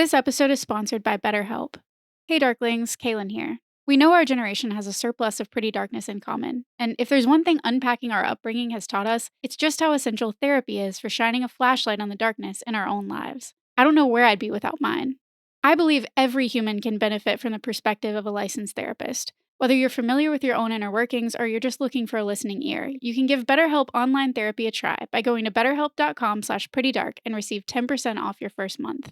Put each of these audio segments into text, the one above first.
This episode is sponsored by BetterHelp. Hey Darklings, Kaylin here. We know our generation has a surplus of pretty darkness in common, and if there's one thing unpacking our upbringing has taught us, it's just how essential therapy is for shining a flashlight on the darkness in our own lives. I don't know where I'd be without mine. I believe every human can benefit from the perspective of a licensed therapist. Whether you're familiar with your own inner workings or you're just looking for a listening ear, you can give BetterHelp online therapy a try by going to betterhelp.com/prettydark and receive 10% off your first month.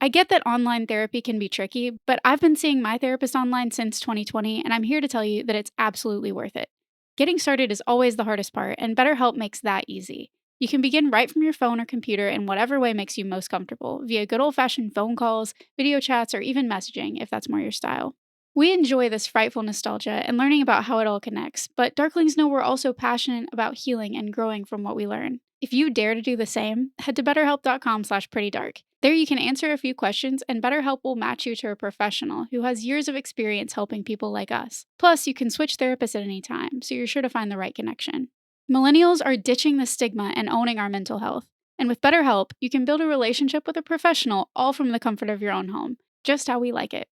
I get that online therapy can be tricky, but I've been seeing my therapist online since 2020, and I'm here to tell you that it's absolutely worth it. Getting started is always the hardest part, and BetterHelp makes that easy. You can begin right from your phone or computer in whatever way makes you most comfortable, via good old-fashioned phone calls, video chats, or even messaging, if that's more your style. We enjoy this frightful nostalgia and learning about how it all connects, but Darklings know we're also passionate about healing and growing from what we learn. If you dare to do the same, head to betterhelp.com/prettydark. There you can answer a few questions, and BetterHelp will match you to a professional who has years of experience helping people like us. Plus, you can switch therapists at any time, so you're sure to find the right connection. Millennials are ditching the stigma and owning our mental health. And with BetterHelp, you can build a relationship with a professional all from the comfort of your own home, just how we like it.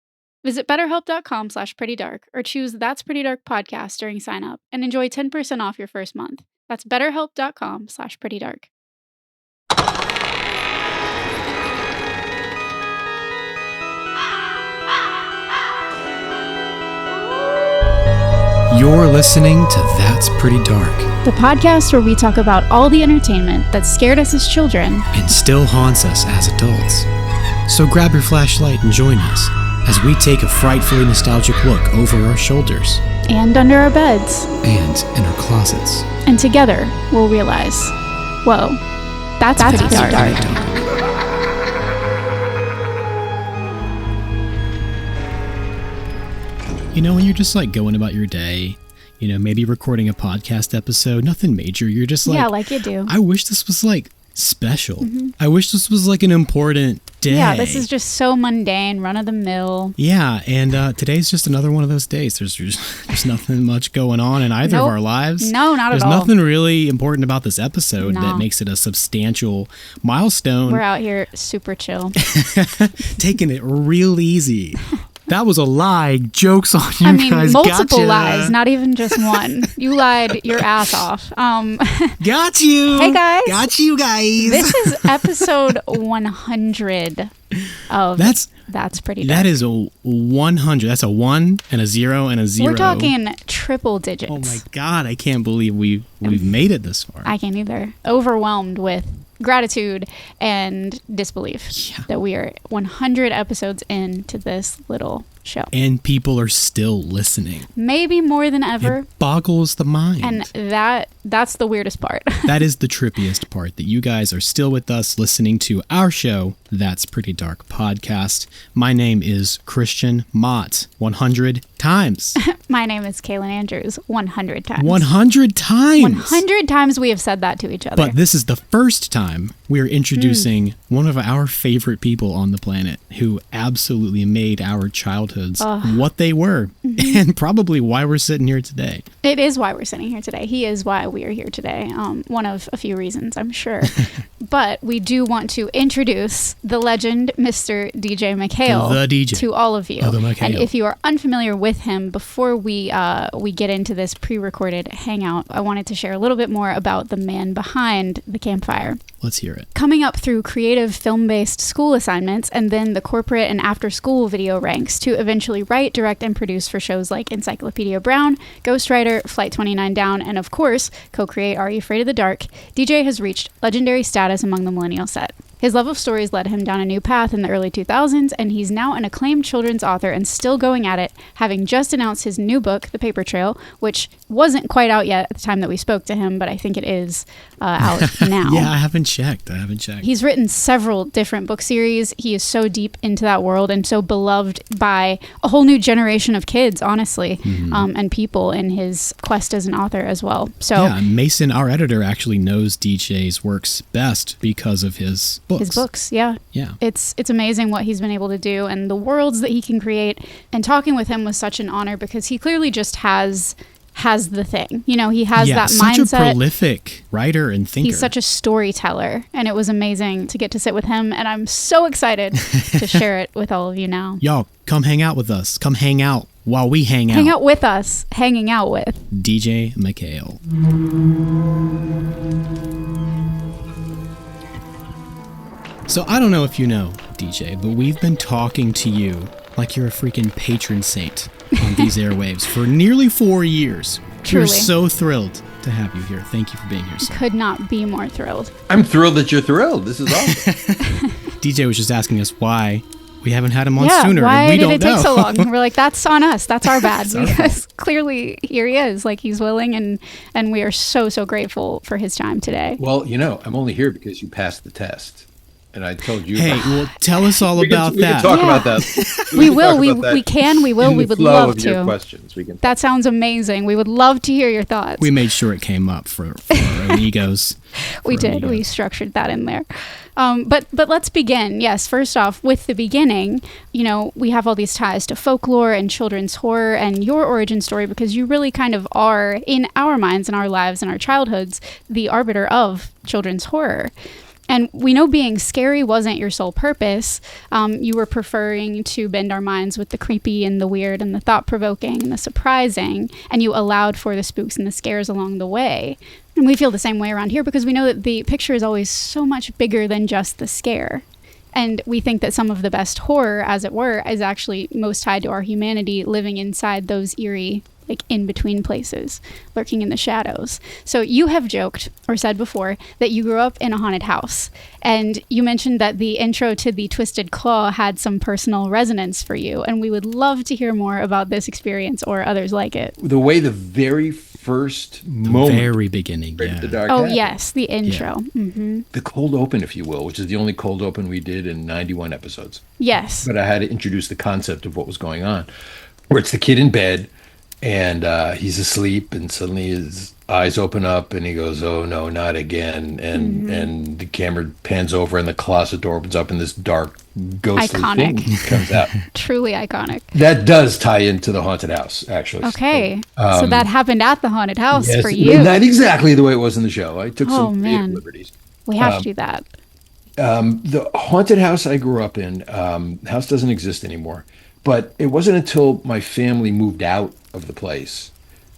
Visit betterhelp.com/prettydark or choose That's Pretty Dark podcast during sign up and enjoy 10% off your first month. That's betterhelp.com/prettydark. You're listening to That's Pretty Dark, The podcast where we talk about all the entertainment that scared us as children and still haunts us as adults. So grab your flashlight and join us as we take a frightfully nostalgic look over our shoulders and under our beds and in our closets. And together we'll realize, whoa, that's pretty dark. You know, when you're just like going about your day, you know, maybe recording a podcast episode, nothing major. You're just like, yeah, like you do. I wish this was like special. I wish this was like an important day. Yeah, this is just so mundane, run of the mill. Yeah, and today's just another one of those days. There's nothing much going on in either of our lives. No, not at all. There's nothing really important about this episode that makes it a substantial milestone. We're out here super chill. Taking it real easy. That was a lie. Joke's on you guys. I mean, multiple gotcha. lies, not even just one. You lied your ass off. Got you. Hey, guys. Got you guys. This is episode 100 of That's Pretty Dark. That is a 100. That's a 1 and a 0 and a 0. We're talking triple digits. Oh, my God. I can't believe we've made it this far. I can't either. Overwhelmed with gratitude and disbelief that we are 100 episodes into this little show. And people are still listening. Maybe more than ever. It boggles the mind. And that's the weirdest part. That is the trippiest part, that you guys are still with us listening to our show, That's Pretty Dark Podcast. My name is Christian Mott, 100 times. My name is Kaylin Andrews, 100 times. 100 times! 100 times we have said that to each other. But this is the first time we're introducing one of our favorite people on the planet who absolutely made our childhoods what they were, and probably why we're sitting here today. It is why we're sitting here today. He is why we are here today. One of a few reasons, I'm sure. But we do want to introduce the legend, Mr. DJ MacHale, the DJ, to all of you. The MacHale. And if you are unfamiliar with him, before we get into this pre-recorded hangout, I wanted to share a little bit more about the man behind the campfire. Let's hear it. Coming up through creative film-based school assignments and then the corporate and after-school video ranks to eventually write, direct, and produce for shows like Encyclopedia Brown, Ghost Rider, Flight 29 Down, and of course, co-create Are You Afraid of the Dark, DJ has reached legendary status among the millennial set. His love of stories led him down a new path in the early 2000s, and he's now an acclaimed children's author and still going at it, having just announced his new book, The Paper Trail, which wasn't quite out yet at the time that we spoke to him, but I think it is out now. Yeah, I haven't checked. He's written several different book series. He is so deep into that world and so beloved by a whole new generation of kids, honestly, and people in his quest as an author as well. So yeah, Mason, our editor, actually knows DJ's works best because of his books. His books, yeah. It's amazing what he's been able to do and the worlds that he can create. And talking with him was such an honor because he clearly just has has the thing. You know, he has that such mindset. a prolific writer and thinker. He's such a storyteller, and it was amazing to get to sit with him, and I'm so excited to share it with all of you now. Y'all, come hang out with us. Come hang out while we hang out. Hang out with us. Hanging out with DJ MacHale. So I don't know if you know, DJ, but we've been talking to you like you're a freaking patron saint on these airwaves for nearly 4 years. Truly. We're so thrilled to have you here. Thank you for being here, sir. Could not be more thrilled. I'm thrilled that you're thrilled. This is awesome. DJ was just asking us why we haven't had him on Yeah, sooner. why and we did don't it know. take so long? We're like, that's on us. That's our bad. That's Because clearly here he is. Like, he's willing, and we are so, so grateful for his time today. Well, you know, I'm only here because you passed the test. And I told you. Hey, well, tell us all about we that. can talk about that. We will. We would love of to. your questions. We can. That sounds amazing. We would love to hear your thoughts. We made sure it came up for our own egos. We did. We structured that in there. But let's begin. Yes, first off, with the beginning, you know, we have all these ties to folklore and children's horror and your origin story, because you really kind of are, in our minds, in our lives, in our childhoods, the arbiter of children's horror. And we know being scary wasn't your sole purpose. You were preferring to bend our minds with the creepy and the weird and the thought-provoking and the surprising, and you allowed for the spooks and the scares along the way. And we feel the same way around here, because we know that the picture is always so much bigger than just the scare. And we think that some of the best horror, as it were, is actually most tied to our humanity living inside those eerie, like, in-between places, lurking in the shadows. So you have joked, or said before, that you grew up in a haunted house. And you mentioned that the intro to The Twisted Claw had some personal resonance for you. And we would love to hear more about this experience or others like it. The way the very first moment. Very beginning, yeah. The dark Oh, happened. yes, the intro. Yeah. Mm-hmm. The cold open, if you will, which is the only cold open we did in 91 episodes. Yes. But I had to introduce the concept of what was going on, where it's the kid in bed, and he's asleep, and suddenly his eyes open up, and he goes, "Oh no, not again!" And the camera pans over, and the closet door opens up, and this dark, ghostly Iconic. thing comes out. Truly iconic. That does tie into the haunted house, actually. Okay. So that happened at the haunted house Yes, for you. not exactly the way it was in the show. I took some creative liberties. We have to do that. The haunted house I grew up in, the house doesn't exist anymore. But it wasn't until my family moved out of the place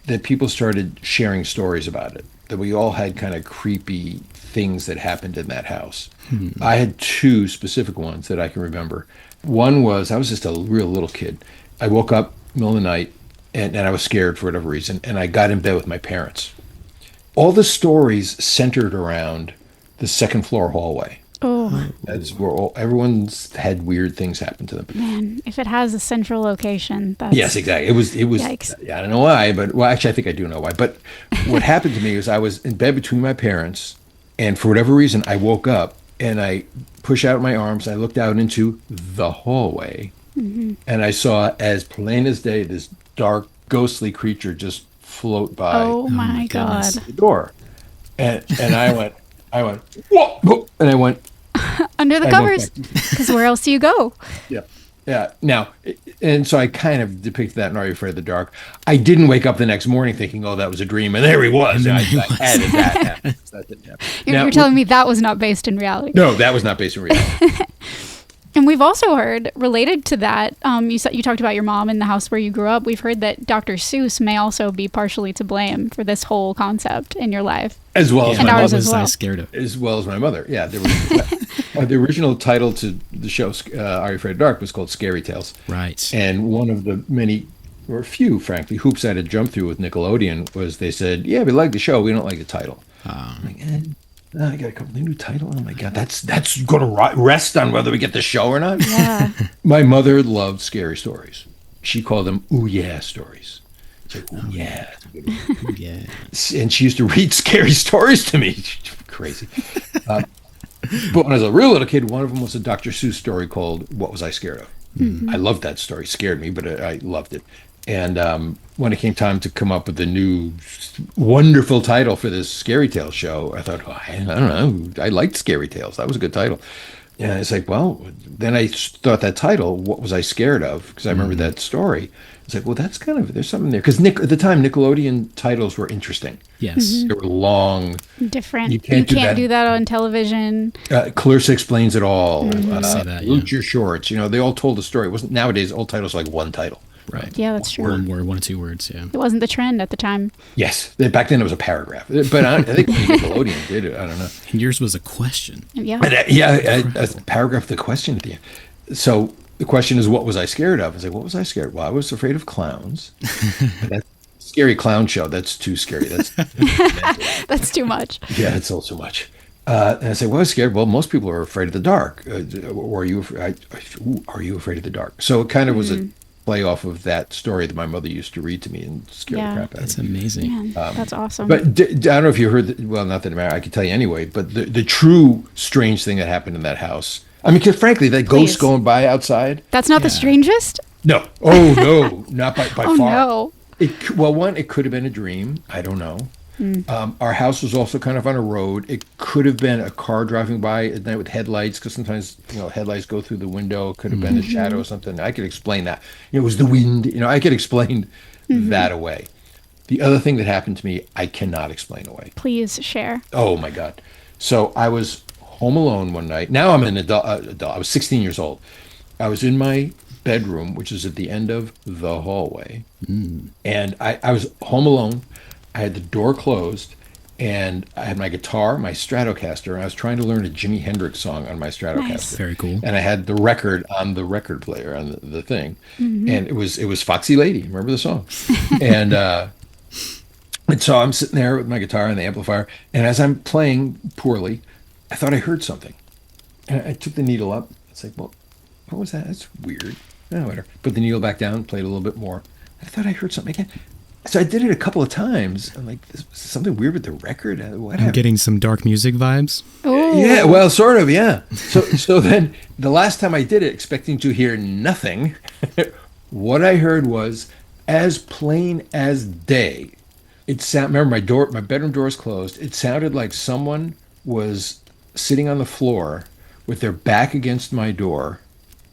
that people started sharing stories about it, that we all had kind of creepy things that happened in that house. I had two specific ones that I can remember. One was, I was just a real little kid. I woke up middle of the night, and I was scared for whatever reason, and I got in bed with my parents. All the stories centered around the second floor hallway. Oh, That's where everyone's had weird things happen to them. man, if it has a central location, that's... Yes, exactly. It was. Yikes. I don't know why, but well, actually, I think I do know why. But what happened to me is I was in bed between my parents, and for whatever reason, I woke up and I pushed out my arms. I looked out into the hallway, and I saw, as plain as day, this dark, ghostly creature just float by Oh my God. the door, and I went, whoa, and I went. Under the I covers, went back. because where else do you go? Yeah. Now, and so I kind of depicted that in Are You Afraid of the Dark? I didn't wake up the next morning thinking, "Oh, that was a dream," and there he was. I added that. That didn't happen. You're telling me that was not based in reality. No, that was not based in reality. And we've also heard, related to that, you talked about your mom in the house where you grew up. We've heard that Dr. Seuss may also be partially to blame for this whole concept in your life. As well as And my ours mother. as well. I was scared of. As well as my mother. Yeah, there was the original title to the show, Are You Afraid of the Dark, was called Scary Tales. Right. And one of the many, or few, frankly, hoops I had to jump through with Nickelodeon was they said, "Yeah, we like the show, we don't like the title." I'm like, I got a completely new title. Oh my God, that's going to rest on whether we get the show or not. Yeah. My mother loved scary stories. She called them "ooh yeah" stories. It's like, "ooh yeah." Yeah. And she used to read scary stories to me. Crazy. But when I was a real little kid, one of them was a Dr. Seuss story called "What Was I Scared Of?" I loved that story. It scared me, but I loved it. And when it came time to come up with the new wonderful title for this Scary Tales show, I thought, I don't know, I liked Scary Tales. That was a good title. And it's like, well, then I thought that title, What Was I Scared Of? Because I remember that story. It's like, well, that's kind of, there's something there. Because at the time, Nickelodeon titles were interesting. Yes. They were long. Different. You can't do that on television. Clarissa Explains It All. Say that, Loot Your Shorts. They all told a story. It wasn't nowadays, all titles are like one title. Right. Yeah, that's true. One word, 1 or 2 words, yeah. It wasn't the trend at the time. Yes. Back then it was a paragraph. But I think Nickelodeon did it. I don't know. And yours was a question. Yeah. And, a paragraph, the question at the end. So the question is, what was I scared of? I was like, what was I scared? Well, I was afraid of clowns. But that's a scary clown show. That's too scary. That's too much. Yeah, it's all too much. And I said, well, I was scared. Well, most people are afraid of the dark. Or are you afraid of the dark? So it kind of was a play off of that story that my mother used to read to me and scare the crap out of me. That's amazing. Man, that's awesome. But I don't know if you heard, well, not that it matters, I can tell you anyway, but the true strange thing that happened in that house. I mean, because frankly, that ghost going by outside. That's not the strangest? No. Oh, no. Not by Oh, far. no. It could have been a dream. I don't know. Our house was also kind of on a road. It could have been a car driving by at night with headlights, because sometimes headlights go through the window. It could have been a shadow or something. I could explain that. It was the wind. I could explain that away. The other thing that happened to me, I cannot explain away. Please share. Oh my God! So I was home alone one night. Now I'm an adult. I was 16 years old. I was in my bedroom, which is at the end of the hallway, and I was home alone. I had the door closed, and I had my guitar, my Stratocaster, and I was trying to learn a Jimi Hendrix song on my Stratocaster. Nice. Very cool. And I had the record on the record player on the thing, and it was Foxy Lady. Remember the song? and so I'm sitting there with my guitar and the amplifier, and as I'm playing poorly, I thought I heard something, and I took the needle up. It's like, well, what was that? That's weird. No, whatever. Put the needle back down, played a little bit more. I thought I heard something again. So I did it a couple of times. I'm like, is something weird with the record? I'm getting some dark music vibes. Oh. Yeah, well, sort of, yeah. So then the last time I did it, expecting to hear nothing, what I heard was as plain as day. Remember, my bedroom door is closed. It sounded like someone was sitting on the floor with their back against my door,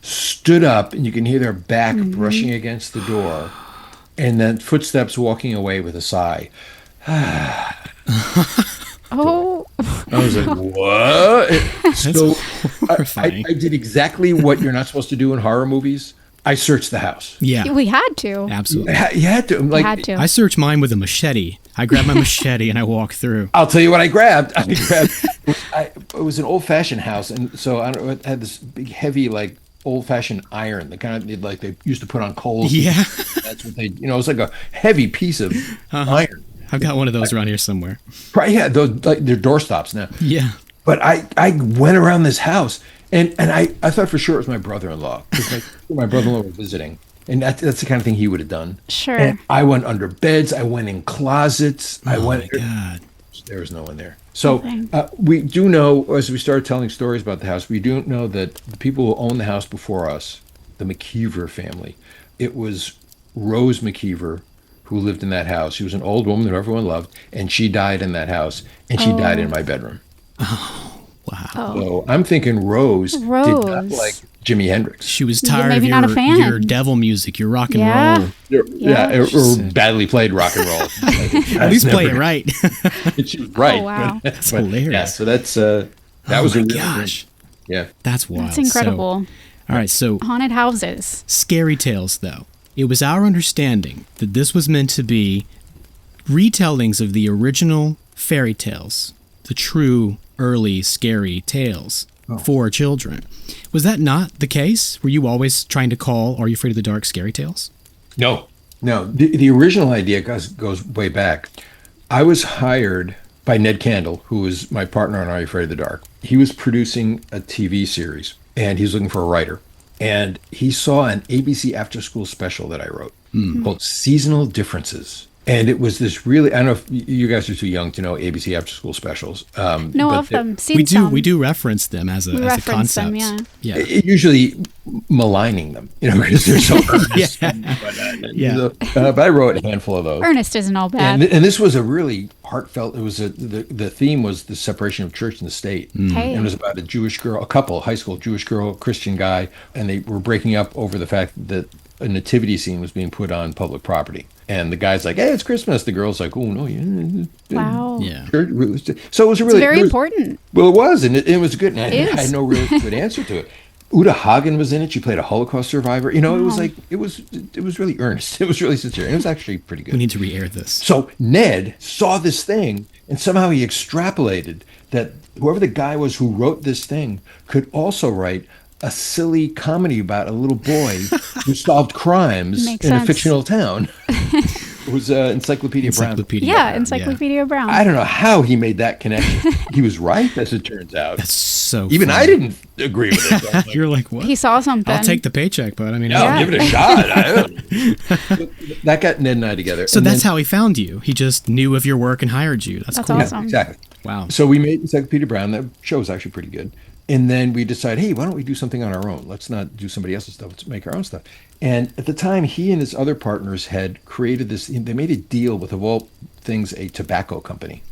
stood up, and you can hear their back brushing against the door. And then footsteps walking away with a sigh. Oh. I was like, what? So horrifying. I did exactly what you're not supposed to do in horror movies. I searched the house. Yeah. We had to. Absolutely. You had to. We had to. I searched mine with a machete. I grabbed my machete and I walked through. I'll tell you what I grabbed. It was an old-fashioned house. And so it had this big, heavy, like, old-fashioned iron, the kind of like they used to put on coals. Yeah. That's what they, it was like a heavy piece of iron. I've got one of those around here somewhere. Right, yeah, those, like, they're doorstops now. Yeah. But I went around this house, and I thought for sure it was my brother-in-law, because my brother-in-law was visiting, and that's the kind of thing he would have done. Sure. And I went under beds, I went in closets, Oh my God. There was no one there. So we do know, as we started telling stories about the house, we do know that the people who owned the house before us, the McKeever family, it was Rose McKeever who lived in that house. She was an old woman that everyone loved, and she died in that house, and she died in my bedroom. Oh, wow. So I'm thinking Rose did not like Jimi Hendrix. She was tired maybe of not a fan. your devil music, your rock and roll. Or badly played rock and roll. At least play it right. She was right. Oh, wow. That's hilarious. Yeah, so that's that was my a real gosh. dream. Yeah. That's wild. That's incredible. So, all right, so Haunted houses. scary tales, though. It was our understanding that this was meant to be retellings of the original fairy tales, the true early scary tales for children. Was that not the case? Were you always trying to call Are You Afraid of the Dark scary tales? No. The original idea goes way back. I was hired by Ned Candle, who was my partner on Are You Afraid of the Dark. He was producing a TV series, and he was looking for a writer. And he saw an ABC after-school special that I wrote called Seasonal Differences. And it was this really, I don't know if you guys are too young to know ABC after-school specials. No, of them. We do reference them as a concept. Them, yeah. Usually maligning them, because they're so earnest. Yeah. But I wrote a handful of those. Earnest isn't all bad. And this was a really heartfelt. It was the theme was the separation of church and the state. Hey. And it was about a Jewish girl, a couple, high school Jewish girl, Christian guy, and they were breaking up over the fact that a nativity scene was being put on public property. And the guy's like, "Hey, it's Christmas." The girl's like, "Oh no, Wow. Yeah. So it was a really Very important. Well, it was, and it was good. And I It had is. no real good answer to it. Uta Hagen was in it. She played a Holocaust survivor. You know, it was Wow. like it was really earnest. It was really sincere. And it was actually pretty We good. need to re-air this. So Ned saw this thing, and somehow he extrapolated that whoever the guy was who wrote this thing could also write a silly comedy about a little boy who solved crimes Makes in a sense. fictional town. It was Encyclopedia Brown. Encyclopedia. Yeah, Brown, Encyclopedia Brown. I don't know how he made that connection. He was right, as it turns out. That's so Even funny. I didn't agree with it. I was like, You're like, what? He saw something. I'll take the paycheck, but I mean, yeah, Yeah. I'll give it a shot. That got Ned and I together. so And that's then- how he found you. He just knew of your work and hired you. That's That's cool. awesome. exactly. Wow. So we made Encyclopedia Brown. That show was actually pretty good. And then we decided, hey, why don't we do something on our own? Let's not do somebody else's stuff. Let's make our own stuff. And at the time, he and his other partners had created this. They made a deal with, of all things, a tobacco company,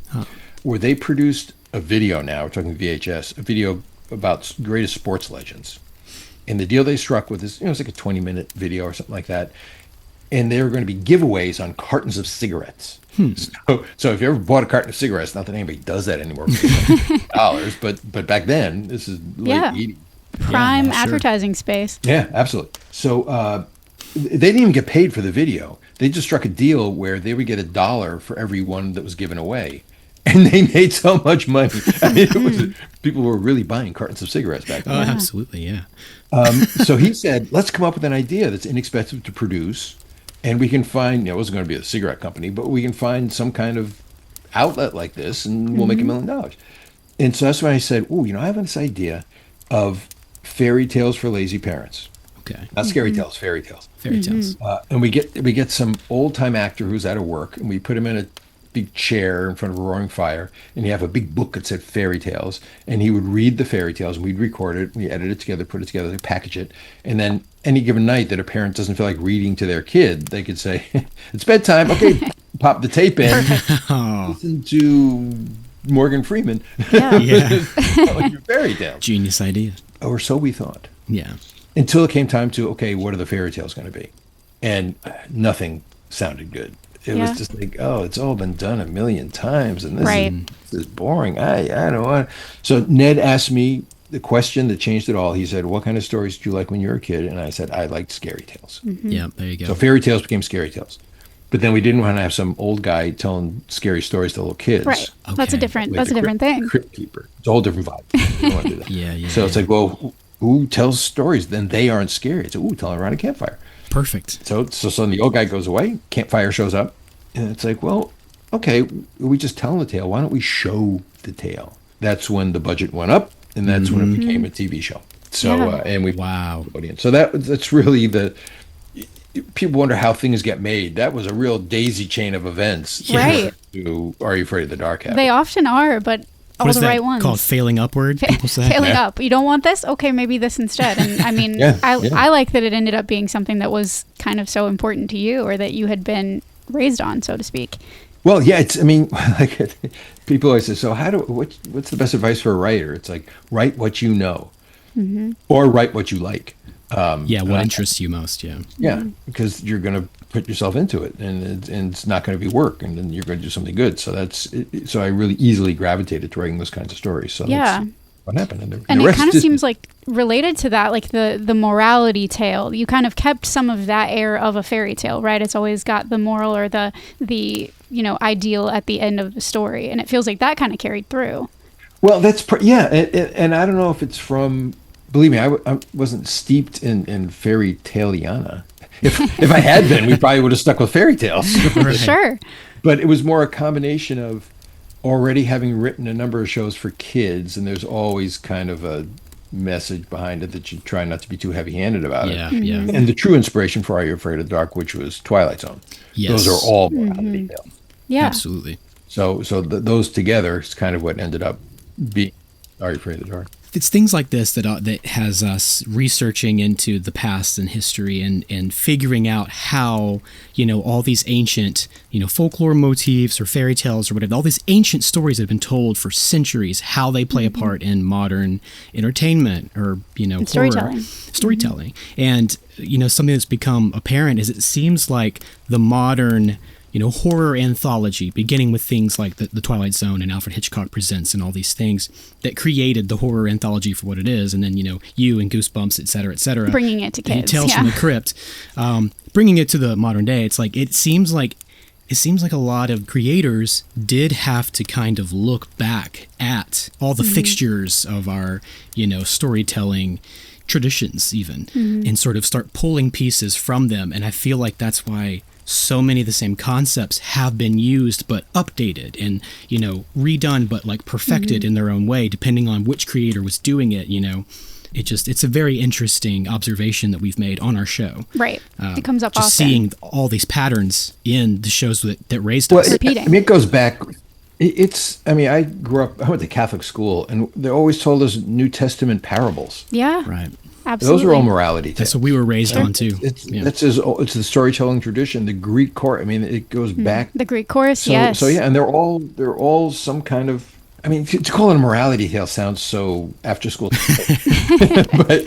where they produced a video. Now we're talking VHS, a video about greatest sports legends. And the deal they struck with is, it was like a 20-minute video or something like that. And they were going to be giveaways on cartons of cigarettes. So if you ever bought a carton of cigarettes, not that anybody does that anymore for $dollars, but back then, this is late Yeah. 80s. Prime sure. advertising space. Yeah, absolutely. So they didn't even get paid for the video. They just struck a deal where they would get $1 for every one that was given away. And they made so much money. I mean, people were really buying cartons of cigarettes back Oh, then. absolutely. Yeah. So he said, let's come up with an idea that's inexpensive to produce. And we can find, it wasn't going to be a cigarette company, but we can find some kind of outlet like this and we'll make $1 million. And so that's when I said, I have this idea of fairy tales for lazy parents. Okay. Not scary tales, fairy tales. Fairy tales. And we get some old time actor who's out of work, and we put him in a big chair in front of a roaring fire, and you have a big book that said fairy tales, and he would read the fairy tales, and we'd record it, we edit it together, put it together, package it, and then any given night that a parent doesn't feel like reading to their kid, they could say, "It's bedtime. Okay, pop the tape in, listen to Morgan Freeman, Yeah. Yeah. telling your fairy tales." Genius idea. Or so we thought. Yeah. Until it came time to, okay, what are the fairy tales going to be? And nothing sounded good. It Yeah. was just like, oh, it's all been done 1,000,000 times, and Right. this is boring. I don't want. So Ned asked me the question that changed it all. He said, "What kind of stories did you like when you were a kid?" And I said, "I liked scary tales." Yeah. There you go. So fairy tales became scary tales. But then we didn't want to have some old guy telling scary stories to little kids. Right. That's a Okay. different. Like That's a the different thing. Crypt Keeper. It's a whole different vibe. We don't want to do that. Yeah. So it's like, well, who tells stories? Then they aren't scary. It's tell them around a campfire. Perfect. So suddenly the old guy goes away, campfire shows up, and it's like, well, okay, we just tell the tale. Why don't we show the tale? That's when the budget went up, and that's when it became a TV show. So Yeah. and we Wow. Nickelodeon. So that's really the. People wonder how things get made. That was a real daisy chain of events. Right. To Are You Afraid of the Dark? Happened. They often are, but all What is the that right ones. called? Failing upward, people say. Failing Yeah. up. You don't want this? Okay, maybe this instead. And I mean, Yeah, I yeah. like that it ended up being something that was kind of so important to you, or that you had been raised on, so to speak. Well, yeah, I mean, like people always say, so what's the best advice for a writer? It's like, write what you know, or write what you like. Yeah. What interests you most? Yeah. Yeah, because you're going to put yourself into it, and it's not going to be work, and then you're going to do something good. So so I really easily gravitated to writing those kinds of stories. So Yeah. that's what happened. And the it rest kind of is- seems like related to that, like the morality tale. You kind of kept some of that air of a fairy tale, right? It's always got the moral or the ideal at the end of the story, and it feels like that kind of carried through. Well, and I don't know if it's from. Believe me, I wasn't steeped in fairy tale-iana. If I had been, we probably would have stuck with fairy tales. Sure. But it was more a combination of already having written a number of shows for kids, and there's always kind of a message behind it that you try not to be too heavy-handed about Yeah. it. Yeah. And the true inspiration for Are You Afraid of the Dark, which was Twilight Zone. Yes. Those are all morality tales. Yeah. Absolutely. So those together is kind of what ended up being Are You Afraid of the Dark. it's things like this that has us researching into the past and history and figuring out how, all these ancient, folklore motifs or fairy tales or whatever, all these ancient stories that have been told for centuries, how they play a part in modern entertainment or, horror. Storytelling. And, something that's become apparent is it seems like the modern horror anthology, beginning with things like the Twilight Zone and Alfred Hitchcock Presents and all these things that created the horror anthology for what it is. And then, you and Goosebumps, et cetera, bringing it to kids. Tales from the Crypt, bringing it to the modern day. It's like, it seems like a lot of creators did have to kind of look back at all the fixtures of our, storytelling traditions even, and sort of start pulling pieces from them. And I feel like that's why so many of the same concepts have been used but updated and redone but like perfected in their own way depending on which creator was doing it. It's a very interesting observation that we've made on our show. Right. It comes up just often. seeing all these patterns in the shows that raised us. Repeating. It goes back. I went to Catholic school, and they always told us New Testament parables. Yeah. Right. Absolutely. Those are all morality tales. That's what we were raised on too. It's the storytelling tradition, the Greek chorus. it goes back. The Greek chorus, So, yes. So yeah, and they're all some kind of. To call it a morality tale sounds so after school, but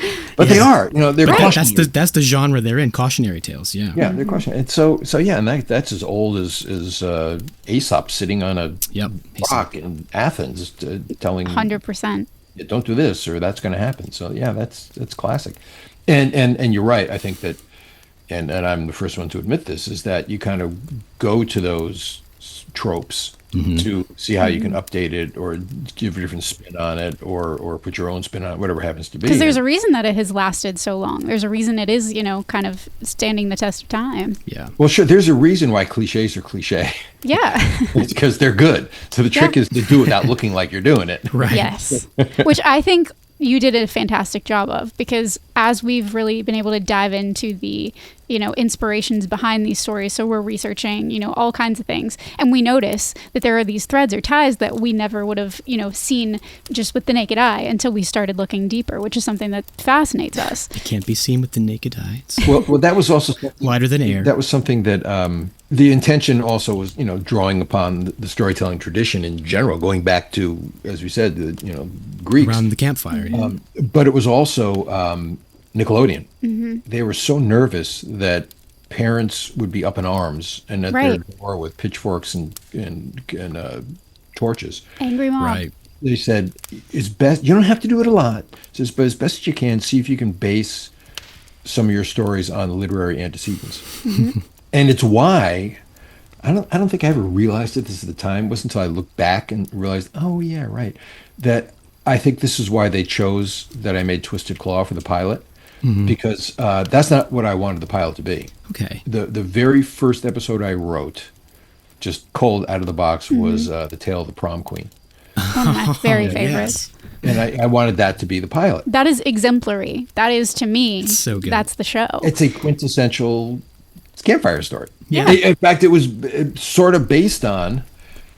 they are. They're cautionary. That's the genre they're in, cautionary tales. Yeah. Yeah, they're cautionary. And so yeah, and that's as old as Aesop sitting on a rock in Athens telling 100%. Don't do this or that's going to happen. So yeah, that's classic. And you're right. I think that, and I'm the first one to admit this, is that you kind of go to those tropes to see how you can update it or give a different spin on it or put your own spin on it, whatever happens to be. Because there's a reason that it has lasted so long. There's a reason it is, kind of standing the test of time. Yeah. Well, sure. There's a reason why cliches are cliche. Yeah. It's because they're good. So the trick is to do it without looking like you're doing it. Right. Yes. Which I think you did a fantastic job of, because as we've really been able to dive into the, inspirations behind these stories, so we're researching, all kinds of things, and we notice that there are these threads or ties that we never would have, seen just with the naked eye until we started looking deeper, which is something that fascinates us. It can't be seen with the naked eye. It's Well, that was also lighter than air. That was something that the intention also was, drawing upon the storytelling tradition in general, going back to, as we said, the Greeks around the campfire. Yeah. But it was also Nickelodeon. They were so nervous that parents would be up in arms and at their door with pitchforks and torches. Angry mom. Right. They said, "It's best. You don't have to do it a lot. Just, but as best as you can, see if you can base some of your stories on literary antecedents." And it's why I don't think I ever realized it this at the time. It wasn't until I looked back and realized, oh yeah, right, that I think this is why they chose that I made Twisted Claw for the pilot, because that's not what I wanted the pilot to be. Okay. The very first episode I wrote, just cold out of the box, was The Tale of the Prom Queen. One of my very favorites. And I wanted that to be the pilot. That is exemplary. That is, to me, It's so good. that's the show. It's a quintessential campfire story. Yeah. In fact, it was sort of based on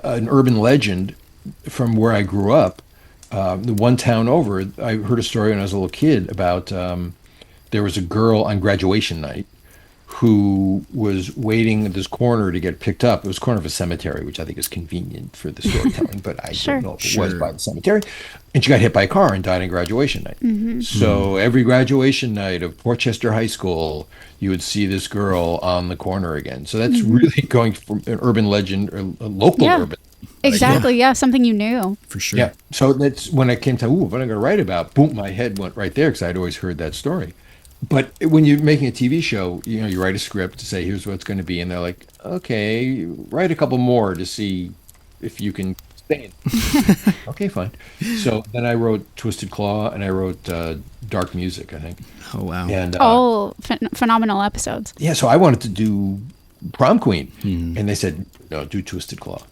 an urban legend from where I grew up. The one town over, I heard a story when I was a little kid about there was a girl on graduation night who was waiting at this corner to get picked up. It was a corner of a cemetery, which I think is convenient for the storytelling, but I don't know if it was by the cemetery. And she got hit by a car and died on graduation night. So every graduation night of Portchester High School, you would see this girl on the corner again. So that's really going from an urban legend or a local urban. Exactly. Yeah. Something you knew. For sure. Yeah. So that's when I came to, what am I going to write about? Boom, my head went right there because I'd always heard that story. But when you're making a TV show, you write a script to say, here's what it's going to be. And they're like, okay, write a couple more to see if you can stay in. Okay, fine. So then I wrote Twisted Claw and I wrote Dark Music, I think. Oh, wow. And phenomenal episodes. yeah, so I wanted to do Prom Queen. And they said, no, do Twisted Claw.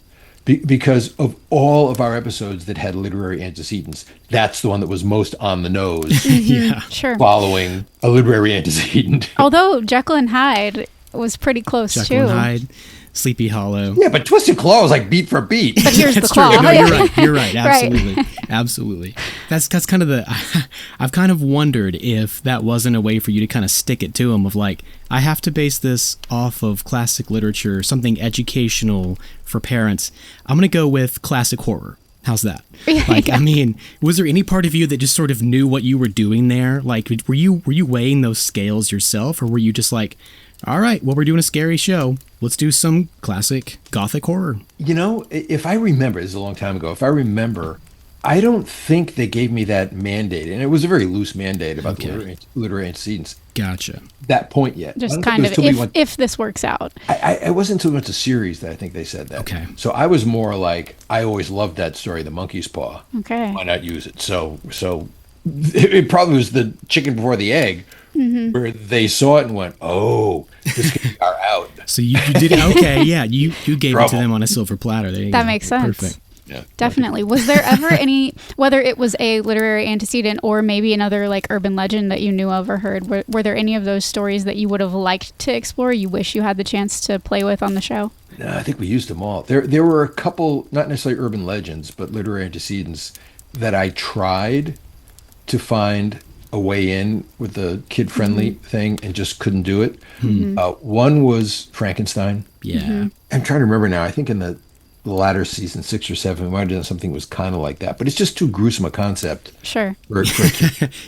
Because of all of our episodes that had literary antecedents, that's the one that was most on the nose. Yeah. Sure. Following a literary antecedent. Although Jekyll and Hyde was pretty close Jekyll too. and Hyde. Sleepy Hollow. Yeah, but Twisted Claw is like beat for beat. But here's the That's claw. true. No, you're right. You're right. Right. Absolutely. Absolutely. That's kind of I've kind of wondered if that wasn't a way for you to kind of stick it to them of like, I have to base this off of classic literature, something educational for parents. I'm going to go with classic horror. How's that? Like, I mean, was there any part of you that just sort of knew what you were doing there? Like, were you weighing those scales yourself, or were you just like, all right, well, we're doing a scary show. Let's do some classic gothic horror. You know, if I remember, this is a long time ago, if I remember, I don't think they gave me that mandate. And it was a very loose mandate about the literary antecedents. Gotcha. That point yet. Just kind of if this works out. I wasn't until we went to series that I think they said that. Okay. So I was more like, I always loved that story, The Monkey's Paw. Okay. Why not use it? So it probably was the chicken before the egg, where they saw it and went, oh, this could be our out. So you did okay, yeah. You gave it to them on a silver platter. There you go. That makes sense. Perfect. Yeah. Definitely. Was there ever any, whether it was a literary antecedent or maybe another like urban legend that you knew of or heard, were there any of those stories that you would have liked to explore, you wish you had the chance to play with on the show? No, I think we used them all. There were a couple, not necessarily urban legends, but literary antecedents that I tried to find a way in with the kid-friendly thing and just couldn't do it. One was Frankenstein. Yeah. I'm trying to remember now. I think in the latter season, 6 or 7, we might have done something that was kind of like that, but it's just too gruesome a concept. Sure.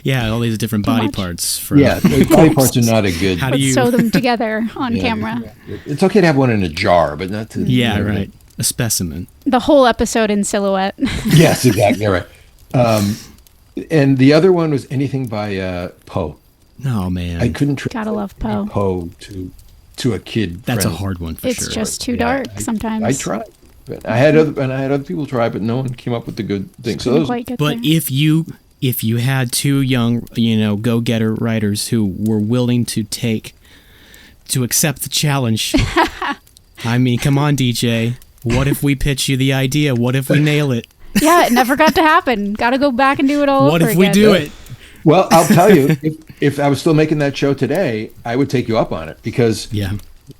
Yeah, all these different body parts. The body parts are not a good. Let's sew them together on camera. It's okay to have one in a jar, but not to. Yeah, right. A specimen. The whole episode in silhouette. Yes, exactly. Right. And the other one was anything by Poe. Oh man, I couldn't. Gotta love Poe. Poe to a kid. That's a hard one for sure. It's just too dark sometimes. I tried. But I had other people try, but no one came up with the good thing. So if you had two young, go-getter writers who were willing to accept the challenge, I mean, come on, DJ. What if we pitch you the idea? What if we nail it? Yeah, it never got to happen. Got to go back and do it all over again. What if we do it? Well, I'll tell you, if I was still making that show today, I would take you up on it because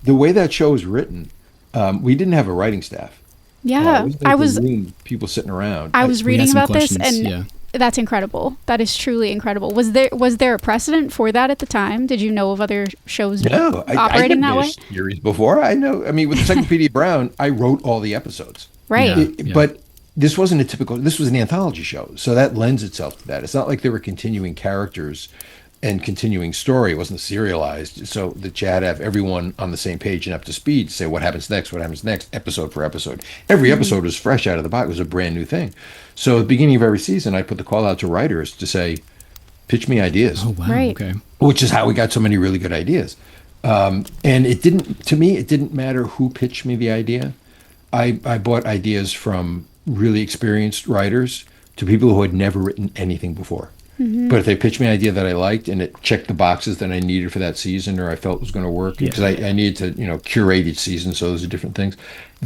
the way that show is written, we didn't have a writing staff. Yeah, I was people sitting around. I was reading about this, and that's incredible. That is truly incredible. Was there a precedent for that at the time? Did you know of other shows operating that way? Series before, I know. I mean, with Encyclopedia Brown, I wrote all the episodes. Right, but this wasn't a typical. This was an anthology show, so that lends itself to that. It's not like there were continuing characters and continuing story. It wasn't serialized, so that you had to have everyone on the same page and up to speed to say what happens next, episode for episode. Every episode was fresh out of the box. It was a brand new thing. So at the beginning of every season, I put the call out to writers to say, pitch me ideas. Oh, wow. Right. Okay. Which is how we got so many really good ideas. And it didn't matter who pitched me the idea. I bought ideas from really experienced writers to people who had never written anything before. But if they pitched me an idea that I liked and it checked the boxes that I needed for that season or I felt was going to work, because I needed to, curate each season, so those are different things.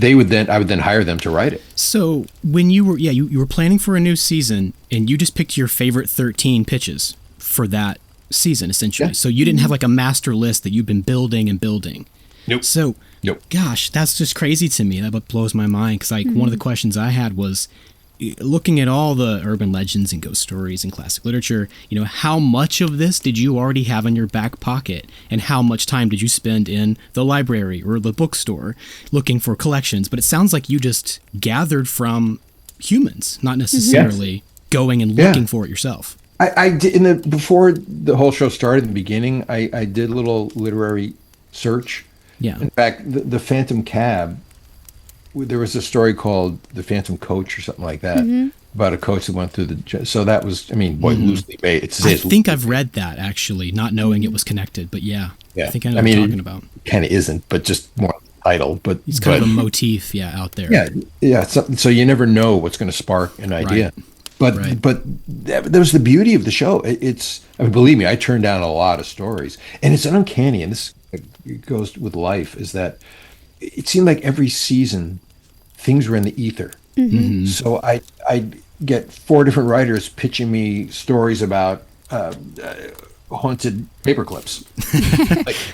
I would then hire them to write it. So when you were you were planning for a new season and you just picked your favorite 13 pitches for that season, essentially. Yeah. So you didn't have like a master list that you've been building and building. Nope. So, gosh, that's just crazy to me. That blows my mind because one of the questions I had was, looking at all the urban legends and ghost stories and classic literature, how much of this did you already have in your back pocket, and how much time did you spend in the library or the bookstore looking for collections? But it sounds like you just gathered from humans, not necessarily going and looking for it yourself. I did before the whole show started. In the beginning, I did a little literary search. Yeah. In fact, the Phantom Cab. There was a story called The Phantom Coach or something like that about a coach that went through the. So that was, loosely based. I think I've read that actually, not knowing it was connected, but yeah. I think I know what you're talking about. Kind of isn't, but just more title. But it's kind of a motif, out there. Yeah. So you never know what's going to spark an idea. Right. But that was the beauty of the show. Believe me, I turned down a lot of stories, and it's uncanny. And this goes with life. Is that it seemed like every season things were in the ether. So I get 4 different writers pitching me stories about haunted paper clips.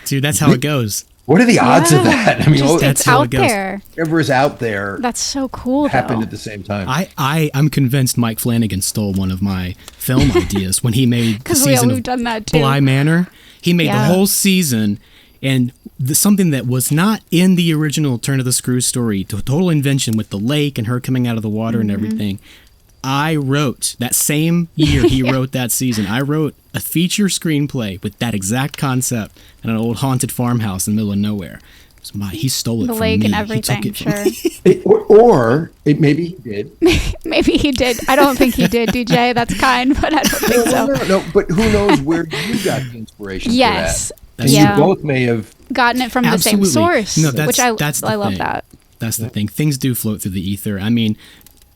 Dude, that's how it goes. What are the odds of that? I mean, Just, that's it's how out it goes. there. whatever is out there That's so cool, happened though. at the same time. I'm convinced Mike Flanagan stole one of my film ideas when he made the Because season we've of done that, too. Bly Manor. He made the Yeah. whole season, and something that was not in the original Turn of the Screw story, total invention with the lake and her coming out of the water and everything. I wrote that same year he wrote that season. I wrote a feature screenplay with that exact concept in an old haunted farmhouse in the middle of nowhere. He stole it The from lake me. and He took everything, it from sure. me. Or maybe he did. Maybe he did. I don't think he did, DJ. That's kind, but I don't think so. No, but who knows where you got the inspiration Yes. for that? And Yeah. you both may have. Gotten it from the same Absolutely. source, No, that's- which I that's the love thing. that. That's the thing. Things do float through the ether. I mean,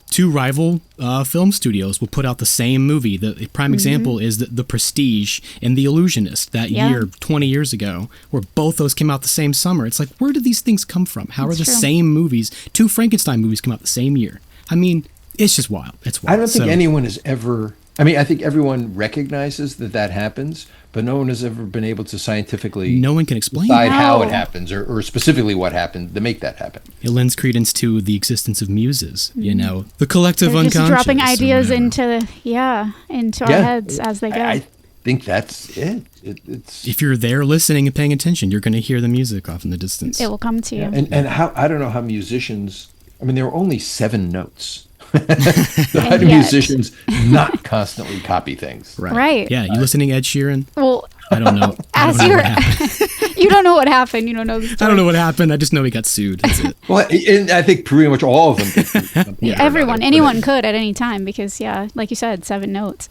two rival film studios will put out the same movie. The prime example is the Prestige and The Illusionist that Yeah. year, 20 years ago, where both those came out the same summer. It's like, where did these things come from? How are That's the true. same movies? Two Frankenstein movies come out the same year. I mean, it's just wild. It's wild. I don't think So, anyone has ever. I mean, I think everyone recognizes that happens, but no one has ever been able to scientifically no one can explain decide it. how No. it happens or specifically what happened to make that happen. It lends credence to the existence of muses, you know, the collective They're just unconscious. dropping or ideas whatever. into our heads as they go. I think that's it. It's If you're there listening and paying attention, you're going to hear the music off in the distance. It will come to you. and how I don't know how musicians. I mean, there were only 7 notes. So how do yet. musicians not constantly copy things? Right. Yeah, you listening to Ed Sheeran? Well, I don't know. I as don't know you're, what happened. you don't know what happened. You don't know the story. I don't know what happened. I just know he got sued. That's it. Well, and I think pretty much all of them. Could do something or Everyone, another, anyone but could at any time because, yeah, like you said, 7 notes.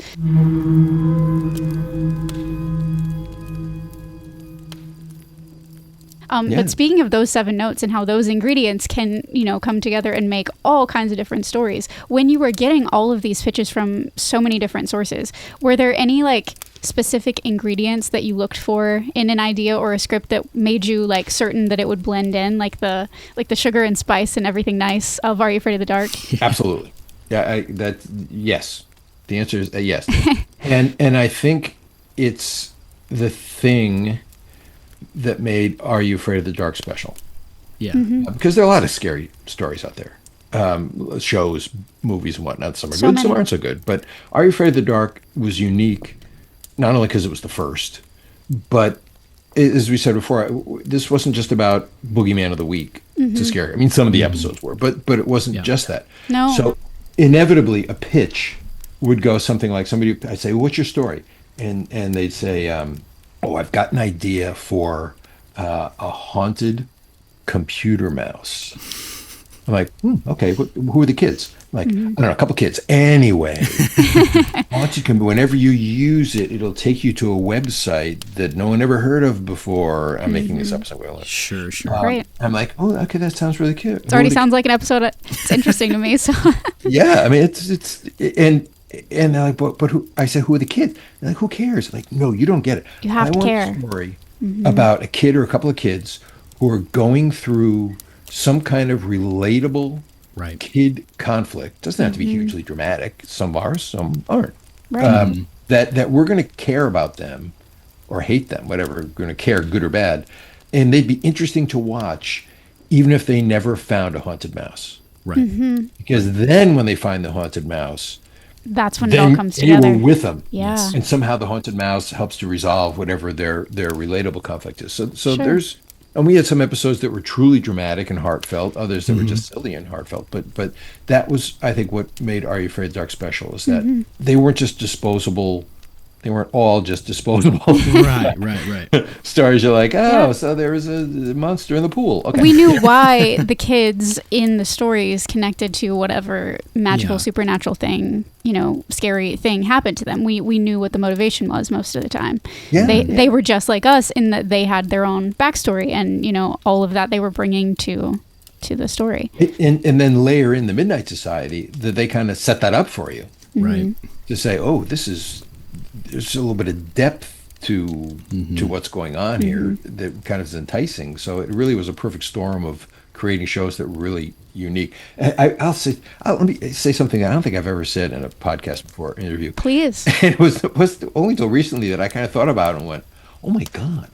Yeah. But speaking of those 7 notes and how those ingredients can, come together and make all kinds of different stories, when you were getting all of these pitches from so many different sources, were there any specific ingredients that you looked for in an idea or a script that made you certain that it would blend in, like the sugar and spice and everything nice of Are You Afraid of the Dark? Absolutely. Yeah, yes. The answer is yes. and I think it's the thing that made Are You Afraid of the Dark special. Yeah. Because there are a lot of scary stories out there. Shows, movies, and whatnot. Some are So good, some many. aren't so good. But Are You Afraid of the Dark was unique, not only because it was the first, but as we said before, this wasn't just about Boogeyman of the Week to scare. I mean, some of the episodes were, but it wasn't just that. No. So inevitably, a pitch would go something like I'd say, "What's your story?" And they'd say, "Oh, I've got an idea for a haunted computer mouse." I'm like, okay, who are the kids? I'm like, I don't know, a couple kids. Anyway, whenever you use it, it'll take you to a website that no one ever heard of before. I'm making this up somewhere. Sure. Right. I'm like, oh, okay, that sounds really cute. It already sounds like an episode. It's interesting to me. So Yeah, I mean, it's and they're like, but who? I said, who are the kids? They're like, who cares? Like, no, you don't get it. You have I to want care. a story about a kid or a couple of kids who are going through some kind of relatable Right. kid conflict. Doesn't have to be hugely dramatic. Some are, some aren't. Right. That we're going to care about them or hate them, whatever. We're going to care, good or bad, and they'd be interesting to watch, even if they never found a haunted mouse. Right. Because then, when they find the haunted mouse, that's when it then all comes they together. were with them. Yeah. And somehow the haunted mouse helps to resolve whatever their relatable conflict is. So Sure. there's, and we had some episodes that were truly dramatic and heartfelt, others that were just silly and heartfelt. But that was, I think, what made Are You Afraid of the Dark special, is that they weren't just disposable. They weren't all just disposable. Right. Stories. You're like, oh, Yeah. so there was a monster in the pool. Okay. We knew why the kids in the stories connected to whatever magical, Yeah. supernatural thing, scary thing happened to them. We knew what the motivation was most of the time. Yeah. They were just like us in that they had their own backstory and, all of that they were bringing to the story. And then layer in the Midnight Society, that they kind of set that up for you. Right. To say, oh, there's a little bit of depth to what's going on here that kind of is enticing. So it really was a perfect storm of creating shows that were really unique. And let me say something I don't think I've ever said in a podcast before, interview. Please. And it was only until recently that I kind of thought about it and went, oh my God,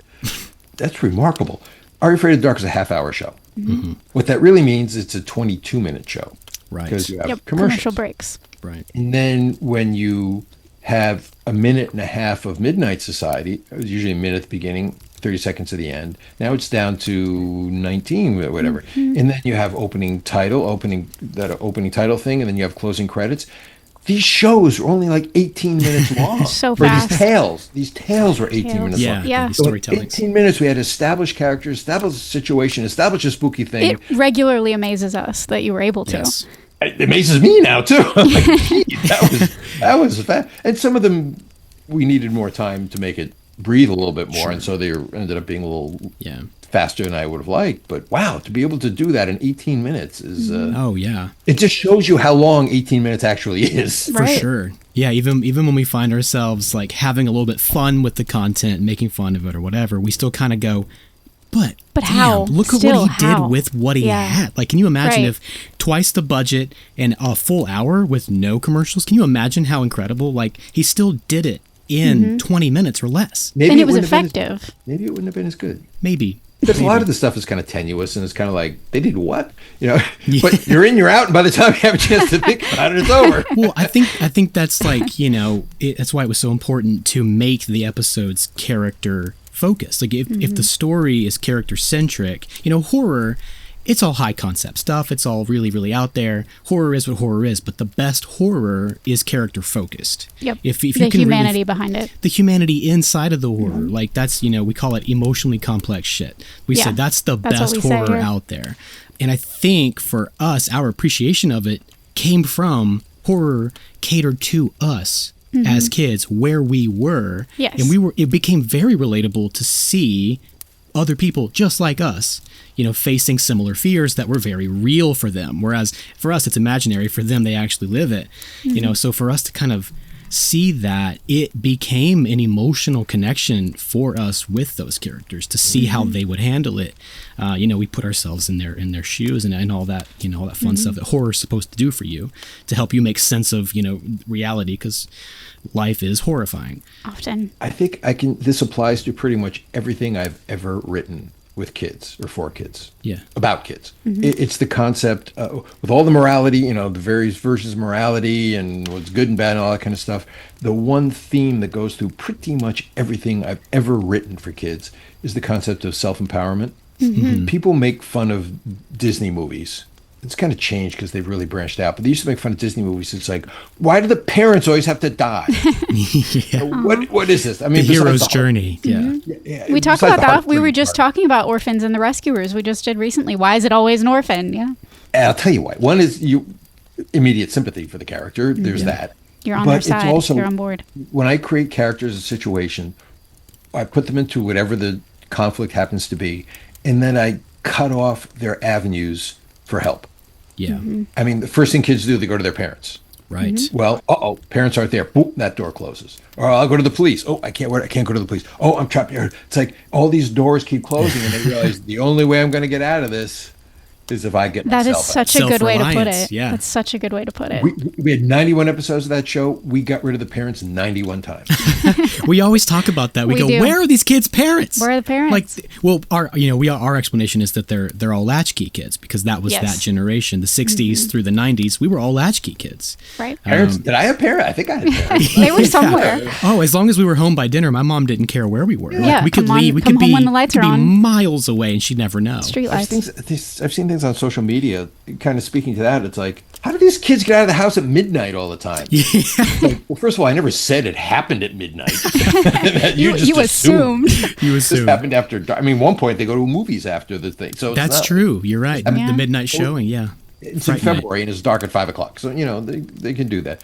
that's remarkable. Are You Afraid of the Dark is a half-hour show. Mm-hmm. What that really means, it's a 22-minute show. Right. Because you have commercial breaks. Right. And then when you have a minute and a half of Midnight Society, it was usually a minute at the beginning, 30 seconds at the end. Now it's down to 19 or whatever. Mm-hmm. And then you have opening title thing, and then you have closing credits. These shows were only like 18 minutes long. So fast. These tales were 18 minutes long. Yeah. So in 18 minutes, we had established characters, established a situation, established a spooky thing. It regularly amazes us that you were able to. Yes. It amazes me now too. I'm like, gee, that was fast. And some of them, we needed more time to make it breathe a little bit more, and so they ended up being a little faster than I would have liked. But wow, to be able to do that in 18 minutes is it just shows you how long 18 minutes actually is. For sure. Yeah, even when we find ourselves like having a little bit fun with the content, making fun of it or whatever, we still kind of go, But how? Look at what he did with what he had. Like, can you imagine if twice the budget and a full hour with no commercials? Can you imagine how incredible? Like, he still did it in 20 minutes or less. And it was effective. Maybe it wouldn't have been as good. Maybe. Because a lot of the stuff is kind of tenuous, and it's kind of like, they did what? But you're in, you're out, and by the time you have a chance to think about it, it's over. Well, I think that's like, that's why it was so important to make the episodes character focused. Like if the story is character centric, horror, it's all high concept stuff. It's all really, really out there. Horror is what horror is, but the best horror is character focused. Yep. If you the can humanity behind it. The humanity inside of the horror. Like that's, we call it emotionally complex shit. We said that's the best horror out there. And I think for us, our appreciation of it came from horror catered to us. As kids, where we were, and it became very relatable to see other people just like us, facing similar fears that were very real for them. Whereas for us, it's imaginary. For them, they actually live it. So for us to kind of see that, it became an emotional connection for us with those characters to see how they would handle it. We put ourselves in their shoes and all that, all that fun stuff that horror is supposed to do for you to help you make sense of, reality, because life is horrifying. Often. I think this applies to pretty much everything I've ever written with kids or for kids. Yeah. About kids. It's the concept with all the morality, the various versions of morality and what's good and bad and all that kind of stuff. The one theme that goes through pretty much everything I've ever written for kids is the concept of self-empowerment. People make fun of Disney movies. It's kind of changed because they've really branched out. But they used to make fun of Disney movies. It's like, why do the parents always have to die? What is this? I mean, the hero's journey. We talked about that. We were just talking about orphans and the rescuers. We just did recently. Why is it always an orphan? Yeah. I'll tell you why. One is immediate sympathy for the character. There's that. You're on their side. You're on board. When I create characters, a situation, I put them into whatever the conflict happens to be, and then I cut off their avenues for help. Yeah. I mean, the first thing kids do, they go to their parents. Right. Well, parents aren't there. Boop, that door closes. Or I'll go to the police. Oh, I can't go to the police. Oh, I'm trapped here. It's like all these doors keep closing, and they realize the only way I'm going to get out of this is if I get myself out. That is such a good way to put it. Yeah. That's such a good way to put it. We had 91 episodes of that show. We got rid of the parents 91 times. We always talk about that. We go, where are these kids' parents? Where are the parents? Our explanation is that they're all latchkey kids, because that was that generation, the 60s through the 90s. We were all latchkey kids. Right. Parents? Did I have parents? I think I had parents. They were somewhere. Oh, as long as we were home by dinner, my mom didn't care where we were. Yeah, we could leave. We come could home be when the lights are on. Miles away, and she'd never know. Street lights. I've seen things on social media kind of speaking to that. It's like, how do these kids get out of the house at midnight all the time? Yeah. Like, well, first of all, I never said it happened at midnight. you assumed. You assumed. This happened after dark. I mean, one point they go to movies after the thing. So that's true. You're right. The midnight showing. Yeah. It's in February and it's dark at 5 o'clock. So, they can do that.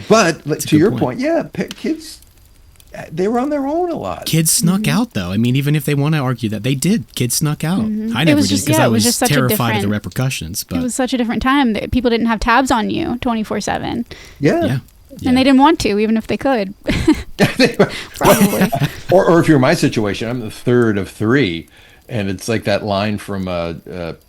But to your point, kids, they were on their own a lot. Kids snuck out, though. I mean, even if they want to argue that, they did. Kids snuck out. I never did, because I was terrified of the repercustions. But it was such a different time that people didn't have tabs on you 24/7. Yeah. And they didn't want to, even if they could. Probably. or if you're in my situation, I'm the third of three. And it's like that line from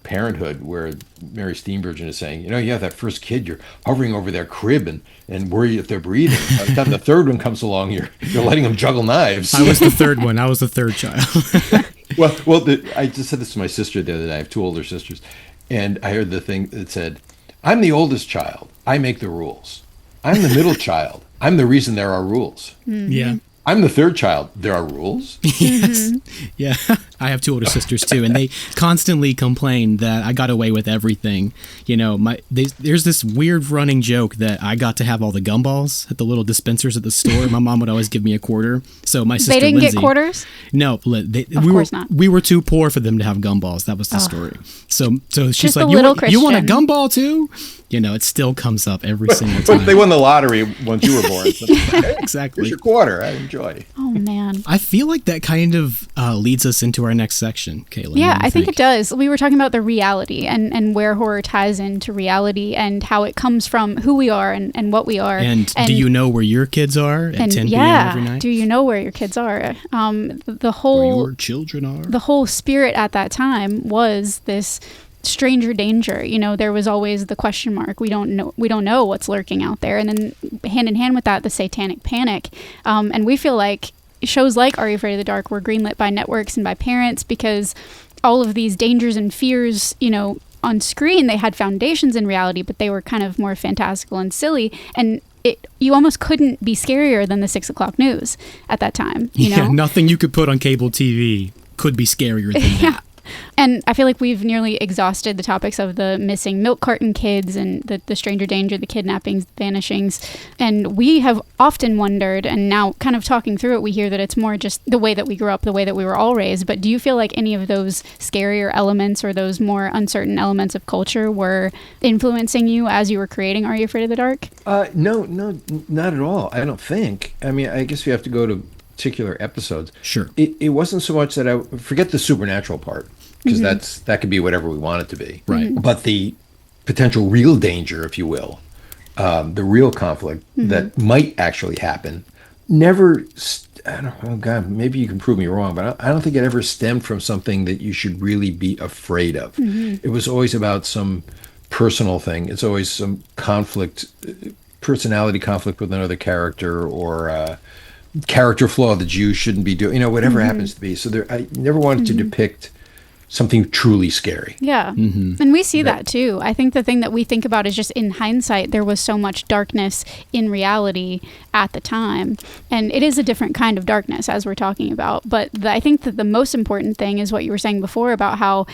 Parenthood where Mary Steenburgen is saying, you have that first kid, you're hovering over their crib and worry if they're breathing. By the time the third one comes along, you're letting them juggle knives. I was the third one. I was the third child. I just said this to my sister the other day. I have two older sisters, and I heard the thing that said, "I'm the oldest child. I make the rules. I'm the middle child. I'm the reason there are rules. Yeah. I'm the third child. There are rules." Yes. Yeah. I have two older sisters too, and they constantly complain that I got away with everything. You know, there's this weird running joke that I got to have all the gumballs at the little dispensers at the store. My mom would always give me a quarter. So my sister They didn't Lindsay, get quarters? No, Of course not. We were too poor for them to have gumballs. That was the story. So she's Just like, a little you want a Christian." gumball too? You know, it still comes up every single time. But they won the lottery once you were born. So, hey, Exactly. here's your quarter. I enjoy. Oh, man. I feel like that kind of leads us into our next section, Caitlin. Yeah, What do you I think it does. We were talking about the reality and where horror ties into reality and how it comes from who we are and what we are. And do you know where your kids are at 10 p.m. every night? Do you know where your kids are? The Where whole your children are? the whole spirit at that time was this stranger danger. You know, there was always the question mark. We don't know what's lurking out there. And then hand in hand with that, the satanic panic. And we feel like shows like Are You Afraid of the Dark were greenlit by networks and by parents because all of these dangers and fears, you know, on screen, they had foundations in reality, but they were kind of more fantastical and silly. And you almost couldn't be scarier than the 6 o'clock news at that time. You know? Nothing you could put on cable TV could be scarier than that. And I feel like we've nearly exhausted the topics of the missing milk carton kids and the stranger danger, the kidnappings, vanishings. And we have often wondered, and now kind of talking through it, we hear that it's more just the way that we grew up, the way that we were all raised. But do you feel like any of those scarier elements or those more uncertain elements of culture were influencing you as you were creating Are You Afraid of the Dark? No, not at all. I don't think. I mean, I guess we have to go to particular episodes. Sure. It wasn't so much that I forget the supernatural part, because that could be whatever we want it to be. Right. But the potential real danger, if you will, the real conflict that might actually happen, never. I don't. Oh God, maybe you can prove me wrong, but I don't think it ever stemmed from something that you should really be afraid of. It was always about some personal thing. It's always some conflict, personality conflict with another character, or character flaw that you shouldn't be doing. You know, whatever happens to be. So I never wanted to depict something truly scary. Yeah. And we see that too. I think the thing that we think about is just in hindsight, there was so much darkness in reality at the time. And it is a different kind of darkness as we're talking about. But I think that the most important thing is what you were saying before about how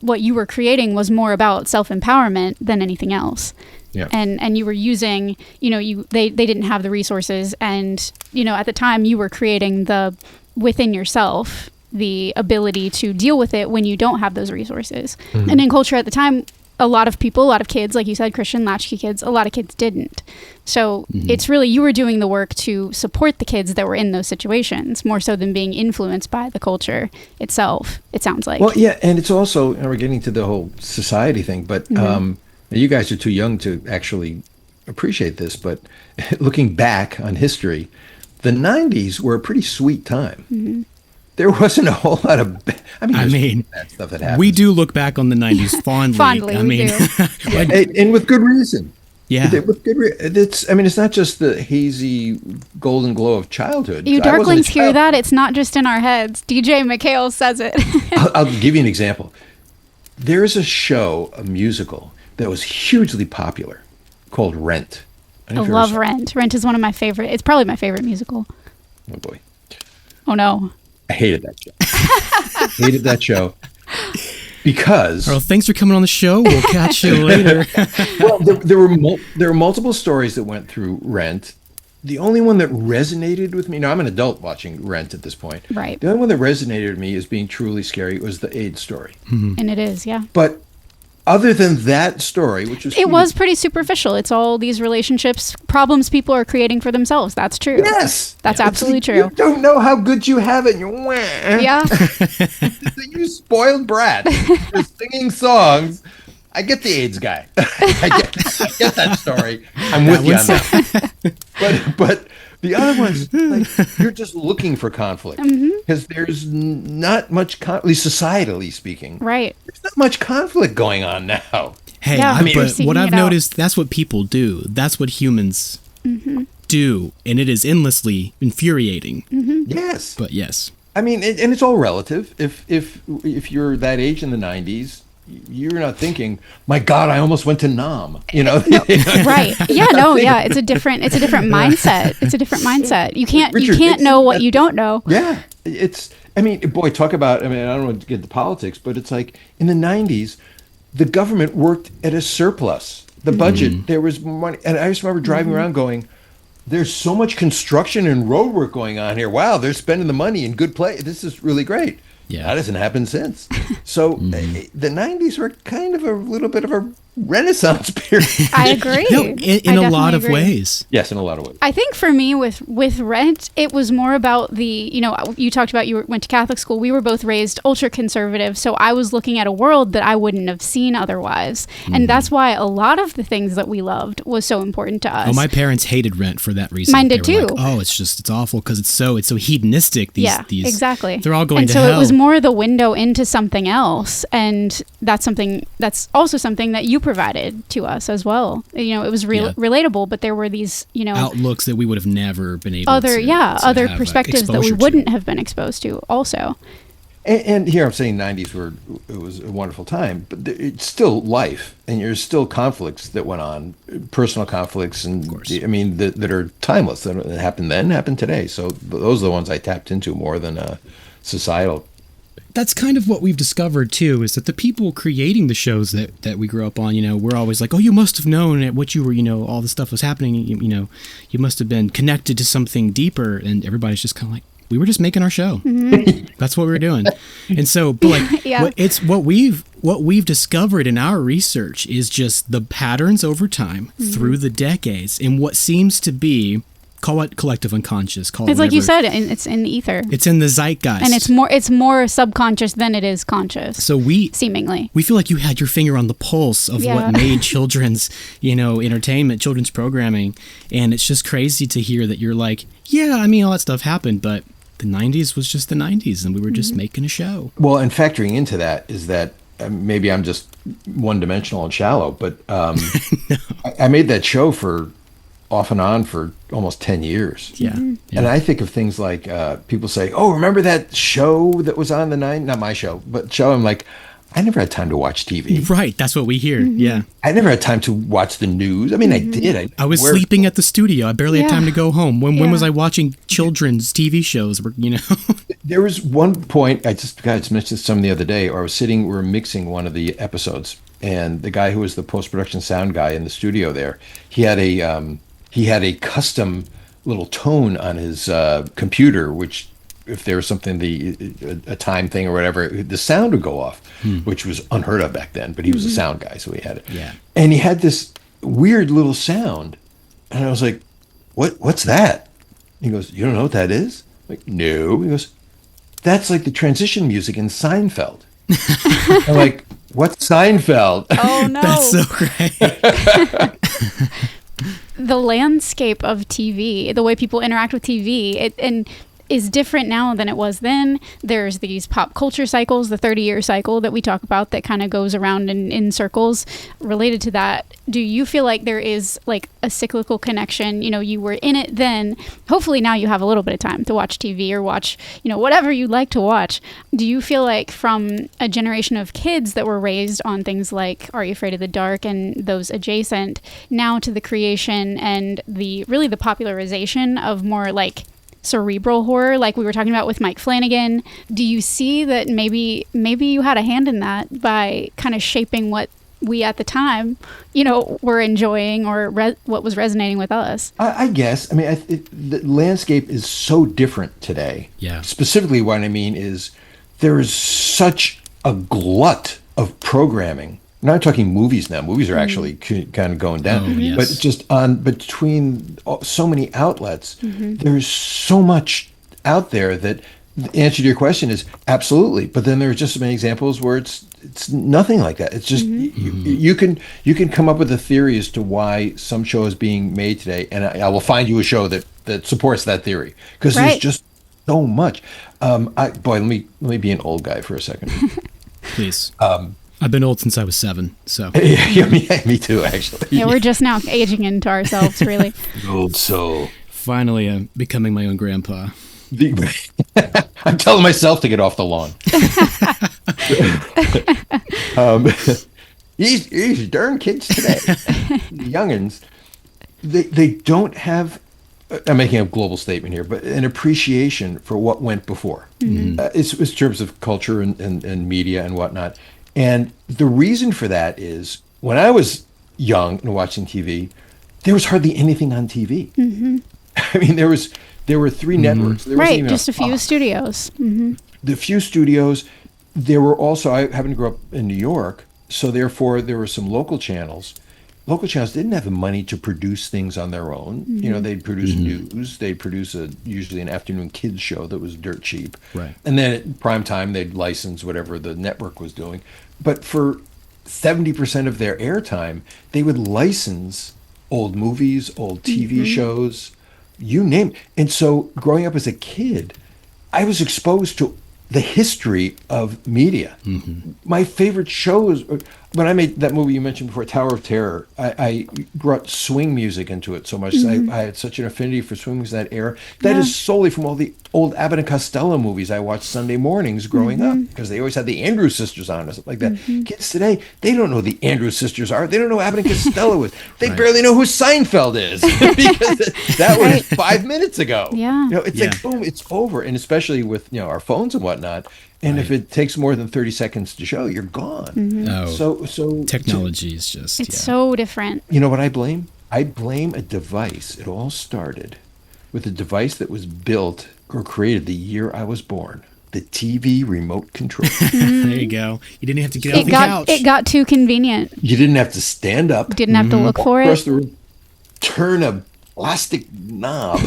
what you were creating was more about self-empowerment than anything else. Yeah. And you were using, you know, they didn't have the resources. And, you know, at the time you were creating the within yourself the ability to deal with it when you don't have those resources. And in culture at the time, a lot of people, a lot of kids, like you said, Christian latchkey kids, a lot of kids didn't. So it's really, you were doing the work to support the kids that were in those situations more so than being influenced by the culture itself, it sounds like. Well, yeah, and it's also, and we're getting to the whole society thing, but you guys are too young to actually appreciate this, but looking back on history, the 90s were a pretty sweet time. There wasn't a whole lot of, bad stuff that happened. We do look back on the 90s fondly. Fondly, we do. And with good reason. Yeah. With good it's not just the hazy golden glow of childhood. You darklings hear that? It's not just in our heads. DJ MacHale says it. I'll give you an example. There's a show, a musical, that was hugely popular called Rent. I love Rent. Rent is one of my favorite. It's probably my favorite musical. Oh, boy. Oh, no. I hated that show. Because Well, thanks for coming on the show. We'll catch you later. well, there were multiple stories that went through Rent. The only one that resonated with me, now I'm an adult watching Rent at this point. Right. The only one that resonated with me as being truly scary was the AIDS story. And it is, yeah. But other than that story, which was it was pretty superficial. It's all these relationships, problems people are creating for themselves. That's true. Yes. That's absolutely true. You don't know how good you have it. You're wah. Yeah. You spoiled brat. You're singing songs. I get the AIDS guy. I get that story. I'm with you on that. But the other ones, like, you're just looking for conflict because there's not much, at least societally speaking. Right. There's not much conflict going on now. Hey, Yeah, but what I've noticed, that's what people do. That's what humans do, and it is endlessly infuriating. Yes. But yes. I mean, and it's all relative. If you're that age in the '90s, you're not thinking, "My God, I almost went to Nam." You know, No, right? Yeah, no, yeah. It's a different mindset. It's a different mindset. You can't know what you don't know. Yeah, I mean, boy, talk about. I mean, I don't want to get into politics, but it's like in the '90s, the government worked at a surplus. The budget, there was money, and I just remember driving around going, there's so much construction and road work going on here. Wow, they're spending the money in good place. This is really great. Yeah. That hasn't happened since. So the 90s were kind of a little bit of a renaissance period. I agree. No, in a lot of ways. Yes, in a lot of ways. I think for me with Rent, it was more about the, you talked about you went to Catholic school. We were both raised ultra conservative. So I was looking at a world that I wouldn't have seen otherwise. And that's why a lot of the things that we loved was so important to us. Oh, my parents hated Rent for that reason. Mine did too. Like, oh, it's awful because it's so hedonistic. These, exactly. They're all going and to so hell. It was more the window into something else. And that's also something that you provided to us as well. It was relatable, but there were these, outlooks that we would have never been able other to perspectives that we wouldn't have been exposed to also. And here I'm saying 90s it was a wonderful time, but it's still life, and there's still conflicts that went on, personal conflicts, and I mean that are timeless. That happened then, happened today. So those are the ones I tapped into more than societal. That's kind of what we've discovered too, is that the people creating the shows that we grew up on, we're always like, oh, you must have known at what you were, all the stuff was happening, you must have been connected to something deeper, and everybody's just kind of like, we were just making our show. That's what we were doing. And so, but like, what we've discovered in our research is just the patterns over time through the decades, and what seems to be, call it collective unconscious. It's like you said, it's in the ether. It's in the zeitgeist, and it's more subconscious than it is conscious. So we feel like you had your finger on the pulse of what made children's, entertainment, children's programming, and it's just crazy to hear that you're like, yeah, I mean, all that stuff happened, but the 90s was just the 90s, and we were just making a show. Well, and factoring into that is that maybe I'm just one-dimensional and shallow, but No. I made that show off and on for almost 10 years. Yeah. And I think of things like people say, oh, remember that show that was on the 9? Not my show, but show. I'm like, I never had time to watch TV. Right. That's what we hear. Yeah. I never had time to watch the news. I mean, I did. I was sleeping at the studio. I barely had time to go home. When was I watching children's TV shows? There was one point, I just mentioned some the other day, or we were mixing one of the episodes, and the guy who was the post-production sound guy in the studio there, he had a custom little tone on his computer, which if there was something, a time thing or whatever, the sound would go off, which was unheard of back then, but he was a sound guy, so he had it. Yeah. And he had this weird little sound, and I was like, what's that? He goes, you don't know what that is? I'm like, no. He goes, that's like the transition music in Seinfeld. I'm like, what's Seinfeld? Oh, no. That's so great. The landscape of TV, the way people interact with TV, is different now than it was then. There's these pop culture cycles, the 30-year cycle that we talk about that kind of goes around in circles. Related to that, do you feel like there is like a cyclical connection? You were in it then. Hopefully now you have a little bit of time to watch TV or watch, whatever you like to watch. Do you feel like from a generation of kids that were raised on things like Are You Afraid of the Dark and those adjacent, now to the creation and the popularization of more like cerebral horror, like we were talking about with Mike Flanagan, do you see that maybe you had a hand in that by kind of shaping what we at the time, were enjoying or what was resonating with us? I guess. I mean, the landscape is so different today. Yeah. Specifically, what I mean is there is such a glut of programming. I'm not talking movies now. Movies are actually kind of going down. Oh, yes. But just between so many outlets, there's so much out there that the answer to your question is absolutely. But then there's just so many examples where it's nothing like that. It's just you can come up with a theory as to why some show is being made today, and I will find you a show that supports that theory, because there's just so much. Let me be an old guy for a second. Please. I've been old since I was 7, so. Yeah, me too, actually. Yeah, we're just now aging into ourselves, really. Old soul. Finally, I'm becoming my own grandpa. I'm telling myself to get off the lawn. These darn kids today, the youngins, they don't have, I'm making a global statement here, but an appreciation for what went before. It's in terms of culture and media and whatnot. And the reason for that is when I was young and watching TV, there was hardly anything on TV. I mean, there were three networks. There wasn't Right, even just a few studios. The few studios. There were also, I happened to grow up in New York, so therefore there were some local channels. Local channels didn't have the money to produce things on their own. You know, they'd produce news. They'd produce usually an afternoon kids show that was dirt cheap. Right. And then at prime time, they'd license whatever the network was doing. But for 70% of their airtime, they would license old movies, old TV shows, you name it. And so growing up as a kid, I was exposed to the history of media. My favorite shows, when I made that movie you mentioned before, Tower of Terror, I brought swing music into it so much. I had such an affinity for swing music in that era. That is solely from all the old Abbott and Costello movies I watched Sunday mornings growing up, because they always had the Andrews sisters on or something like that. Kids today, they don't know who the Andrews sisters are. They don't know who Abbott and Costello is. They barely know who Seinfeld is, because that was 5 minutes ago. Yeah. You know, it's like, boom, it's over. And especially with, you know, our phones and whatnot. And if it takes more than 30 seconds to show, you're gone. So Technology is just, It's so different. you know what I blame? I blame a device. It all started with a device that was built or created the year I was born. The TV remote control. There you go. You didn't have to get off the couch. It got too convenient. You didn't have to stand up. Didn't have to look for Across it. the room, turn a plastic knob.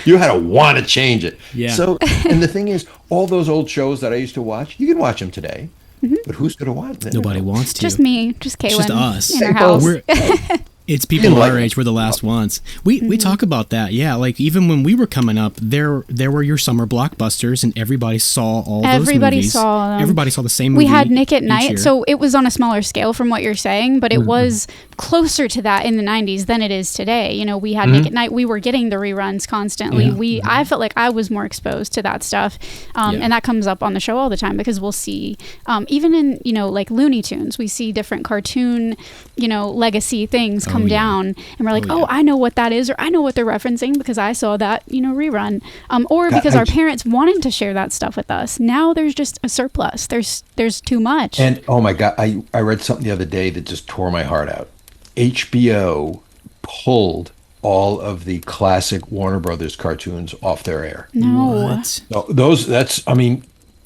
You had to want to change it. Yeah. So, and the thing is, all those old shows that I used to watch, you can watch them today. But who's going to watch them? Nobody wants to. Just me, just Kaylin. Just us. In our house. It's people our age. We're the last ones. We talk about that. Yeah, like even when we were coming up, there were your summer blockbusters, and everybody saw all those movies. Saw them. Everybody saw the same movie. We had Nick at each Night, year. so it was on a smaller scale from what you're saying, but it was closer to that in the 90s than it is today. You know, we had Nick at Night. We were getting the reruns constantly. I felt like I was more exposed to that stuff, and that comes up on the show all the time, because we'll see, even in, you know, like Looney Tunes, we see different cartoon, you know, legacy things come down. And we're like, I know what that is, or I know what they're referencing because I saw that, you know, rerun. Or because our parents wanted to share that stuff with us. Now there's just a surplus. There's too much. And oh my God, I read something the other day that just tore my heart out. HBO pulled all of the classic Warner Brothers cartoons off their air. No. What? So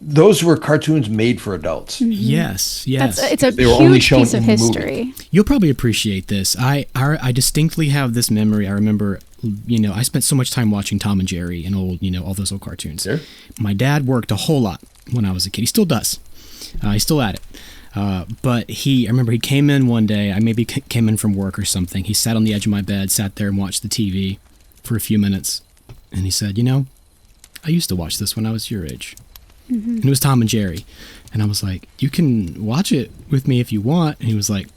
those were cartoons made for adults. Yes. It's a They were only huge shown piece of in the history. You'll probably appreciate this. I distinctly have this memory. I remember, you know, I spent so much time watching Tom and Jerry and old, you know, all those old cartoons. Sure. My dad worked a whole lot when I was a kid. He still does. He's still at it. But I remember he came in one day. I maybe came in from work or something. He sat on the edge of my bed, sat there and watched the TV for a few minutes. And he said, you know, I used to watch this when I was your age. And it was Tom and Jerry. And I was like, you can watch it with me if you want. And he was like,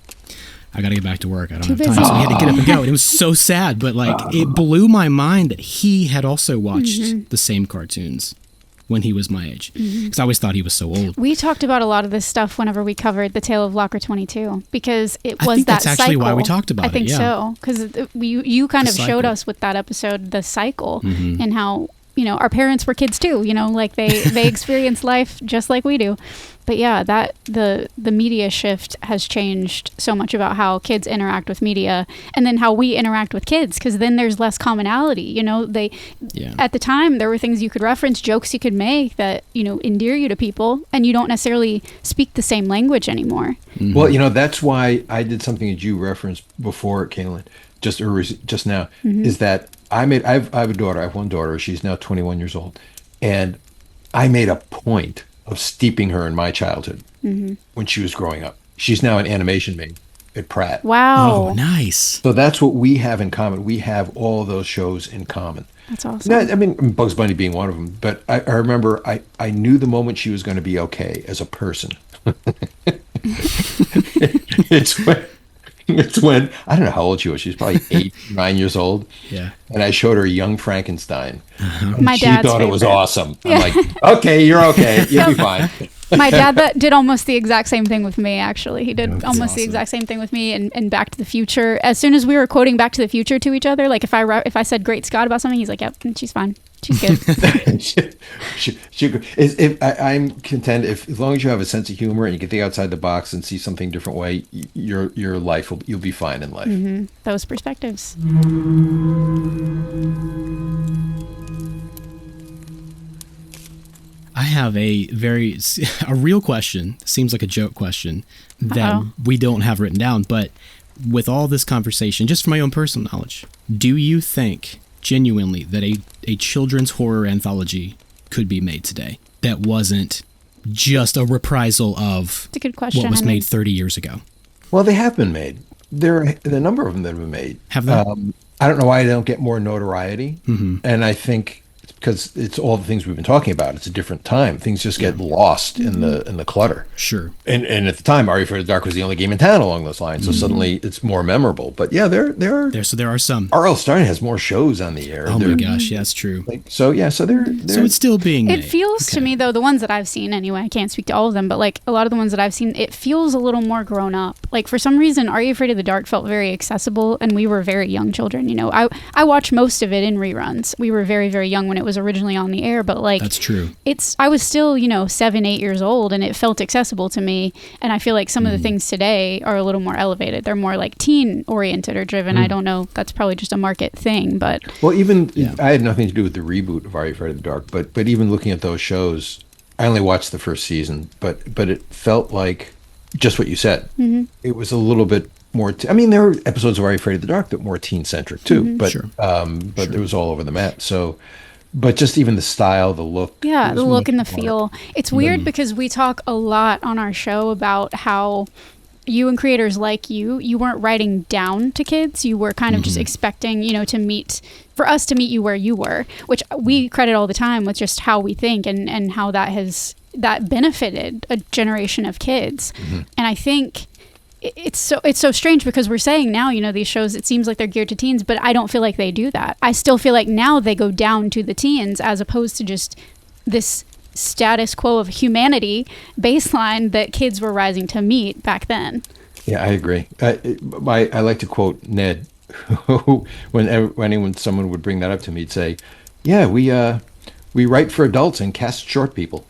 I got to get back to work. I don't have time. So he had to get up and go. And it was so sad. But like, it blew my mind that he had also watched the same cartoons when he was my age. Because I always thought he was so old. We talked about a lot of this stuff whenever we covered The Tale of Locker 22, because it was I think that that's actually cycle. why we talked about it. I think so. Because you kind of showed cycle. us with that episode the cycle and how, you know, our parents were kids too, you know, like they experienced life just like we do. But yeah, that the media shift has changed so much about how kids interact with media, and then how we interact with kids, because then there's less commonality. You know, at the time there were things you could reference, jokes you could make that, you know, endear you to people, and you don't necessarily speak the same language anymore. Well, you know, that's why I did something that you referenced before, Kaylin, just now, is that I have a daughter. I have one daughter. She's now 21 years old. And I made a point of steeping her in my childhood when she was growing up. She's now an animation maid at Pratt. Wow. Oh, nice. So that's what we have in common. We have all those shows in common. That's awesome. No, I mean, Bugs Bunny being one of them. But I remember I knew the moment she was going to be okay as a person. It's when, I don't know how old she was. She was probably 8, 9 years old. Yeah. And I showed her Young Frankenstein. And My she dad's thought it was favorite. awesome. I'm like, okay, you're okay. You'll be fine. My dad did almost the exact same thing with me, actually. He did That's almost the awesome. exact same thing with me and Back to the Future. As soon as we were quoting Back to the Future to each other, like if I said Great Scott about something, he's like, yep, she's fine. She's good. I'm content as long as you have a sense of humor and you can think outside the box and see something different way, your life you'll be fine in life. Those perspectives. I have a real question. Seems like a joke question that Uh-oh. we don't have written down, but with all this conversation, just from my own personal knowledge, do you think genuinely that a children's horror anthology could be made today that wasn't just a reprisal of It's a good question. what was made 30 years ago? Well, they have been made. There are a number of them that have been made. Have they? I don't know why they don't get more notoriety. And I think it's because it's all the things we've been talking about. It's a different time. Things just get lost in the clutter. Sure. And at the time, Are You Afraid of the Dark was the only game in town along those lines. So suddenly it's more memorable. But yeah, there are. So there are some. R.L. Stein has more shows on the air. Oh my gosh, yeah, that's true. So yeah, so they're So it's still being made. It feels to me, though, the ones that I've seen anyway, I can't speak to all of them, but like a lot of the ones that I've seen, it feels a little more grown up. Like for some reason, Are You Afraid of the Dark felt very accessible, and we were very young children. You know, I watched most of it in reruns. We were very, very young when it was originally on the air, but like That's true. I was still, 7, 8 years old, and it felt accessible to me. And I feel like some of the things today are a little more elevated. They're more like teen oriented or driven. I don't know. That's probably just a market thing, but Well, even I had nothing to do with the reboot of Are You Afraid of the Dark, but even looking at those shows, I only watched the first season, but it felt like just what you said. It was a little bit more. I mean, there were episodes of Are You Afraid of the Dark that were more teen centric too, but Sure. but it was all over the map. So, but just even the style, the look, yeah, it the was look much and the more- feel. It's weird because we talk a lot on our show about how you and creators like you weren't writing down to kids. You were kind of just expecting, for us to meet you where you were, which we credit all the time with just how we think and how that benefited a generation of kids. And I think it's so strange because we're saying now, these shows, it seems like they're geared to teens, but I don't feel like they do that. I still feel like now they go down to the teens as opposed to just this status quo of humanity baseline that kids were rising to meet back then. Yeah, I agree. I like to quote Ned, who, when someone would bring that up to me, he'd say, "Yeah, we write for adults and cast short people."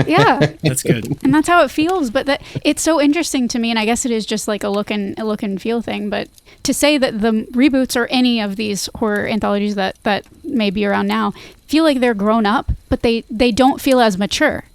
Yeah. That's good. And that's how it feels, but that it's so interesting to me, and I guess it is just like a look and feel thing, but to say that the reboots or any of these horror anthologies that may be around now feel like they're grown up, but they don't feel as mature.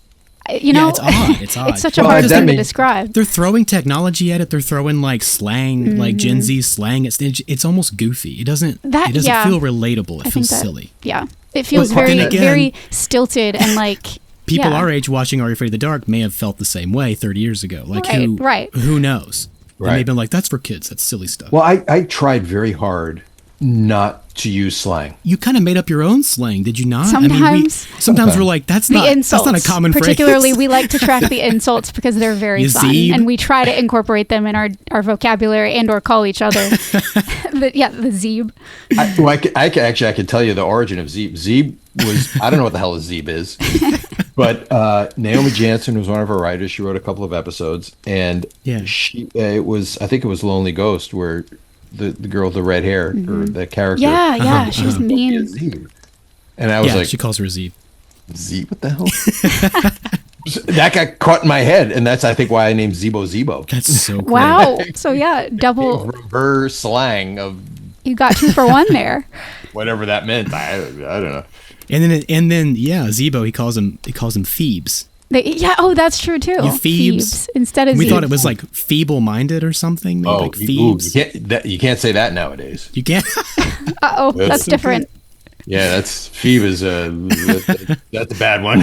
Yeah, it's odd. It's odd. It's such a Well, hard that thing to means- describe. They're throwing technology at it. They're throwing like slang, like Gen Z slang. It's almost goofy. It doesn't Yeah. feel relatable. It I feels think that, silly. Yeah. It feels Well, very, then again- very stilted and like People yeah. our age watching Are You Afraid of the Dark may have felt the same way 30 years ago. Like Right. who knows? They may Right. have been like, that's for kids. That's silly stuff. Well, I tried very hard not to use slang. You kind of made up your own slang, did you not? Sometimes. Sometimes we're like, that's The not insults. that's not a common Particularly, phrase. we like to track the insults because they're very fun, Yazib. and we try to incorporate them in our vocabulary and or call each other. the Zeeb. I can tell you the origin of Zeeb. Zeeb was, I don't know what the hell a Zeeb is, but Naomi Jansen was one of her writers. She wrote a couple of episodes, and Yeah. I think it was Lonely Ghost, where the girl with the red hair, or the character. Yeah, she was would be a mean. Zeeb. And I was Yeah, like, she calls her a Z. Zeeb, what the hell? That got caught in my head, and that's, I think, why I named Zebo Zebo. That's so cool. Wow. So yeah, double. From her slang of You got 2 for 1 there. whatever that meant. I don't know. And then yeah, Zebo, he calls him Phoebes. Oh, that's true too. You Phoebes. instead of We Zeebs. thought it was like feeble-minded or something. Maybe like Phoebes. You can't say that nowadays. You can't. Uh-oh, that's different. Yeah, that's Phoebe is that's a bad one.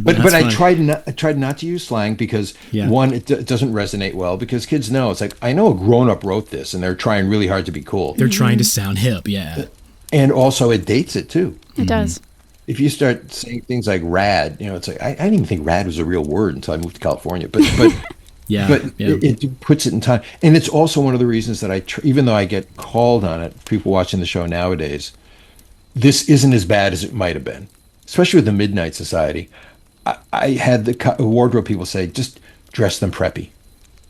But that's I fine. tried not to use slang because Yeah. one, it doesn't resonate well because kids know it's like, I know a grown up wrote this and they're trying really hard to be cool, They're trying to sound hip, yeah. and also it dates it too. It does. If you start saying things like rad, it's like I didn't even think rad was a real word until I moved to California. But Yeah. But it puts it in time. And it's also one of the reasons that even though I get called on it, people watching the show nowadays, this isn't as bad as it might have been, especially with the Midnight Society. I had the wardrobe people say, just dress them preppy,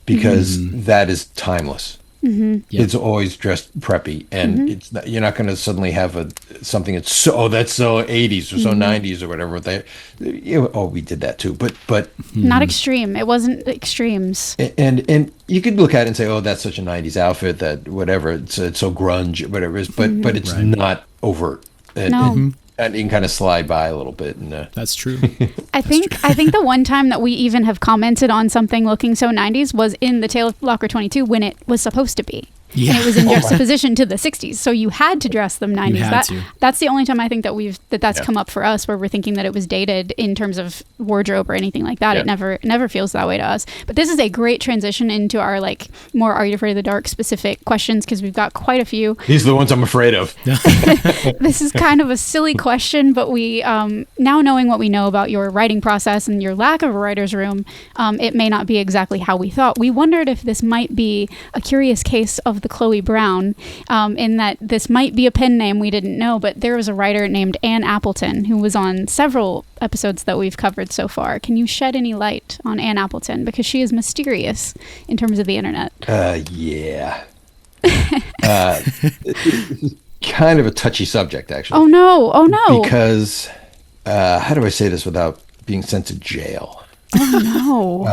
because that is timeless. Mm-hmm. Yep. It's always dressed preppy, and you're not going to suddenly have something that's so 80s or so 90s or whatever. We did that too, but not extreme. It wasn't extremes. And you could look at it and say, oh, that's such a 90s outfit, that whatever, it's so grunge, whatever it is, but it's not overt. No. And you can kind of slide by a little bit. And that's true. I think the one time that we even have commented on something looking so 90s was in the Tale of Locker 22 when it was supposed to be. Yeah. And it was in juxtaposition to the 60s. So you had to dress them 90s. That's the only time I think that that's come up for us, where we're thinking that it was dated in terms of wardrobe or anything like that. Yeah. It never feels that way to us. But this is a great transition into our more Are You Afraid of the Dark specific questions, because we've got quite a few. These are the ones I'm afraid of. This is kind of a silly question, but we now, knowing what we know about your writing process and your lack of a writer's room, it may not be exactly how we thought. We wondered if this might be a curious case of the Chloe Brown, in that this might be a pen name we didn't know, but there was a writer named Ann Appleton who was on several episodes that we've covered so far. Can you shed any light on Ann Appleton? Because she is mysterious in terms of the internet. Yeah. Kind of a touchy subject, actually. Oh no. Because, how do I say this without being sent to jail? Oh no.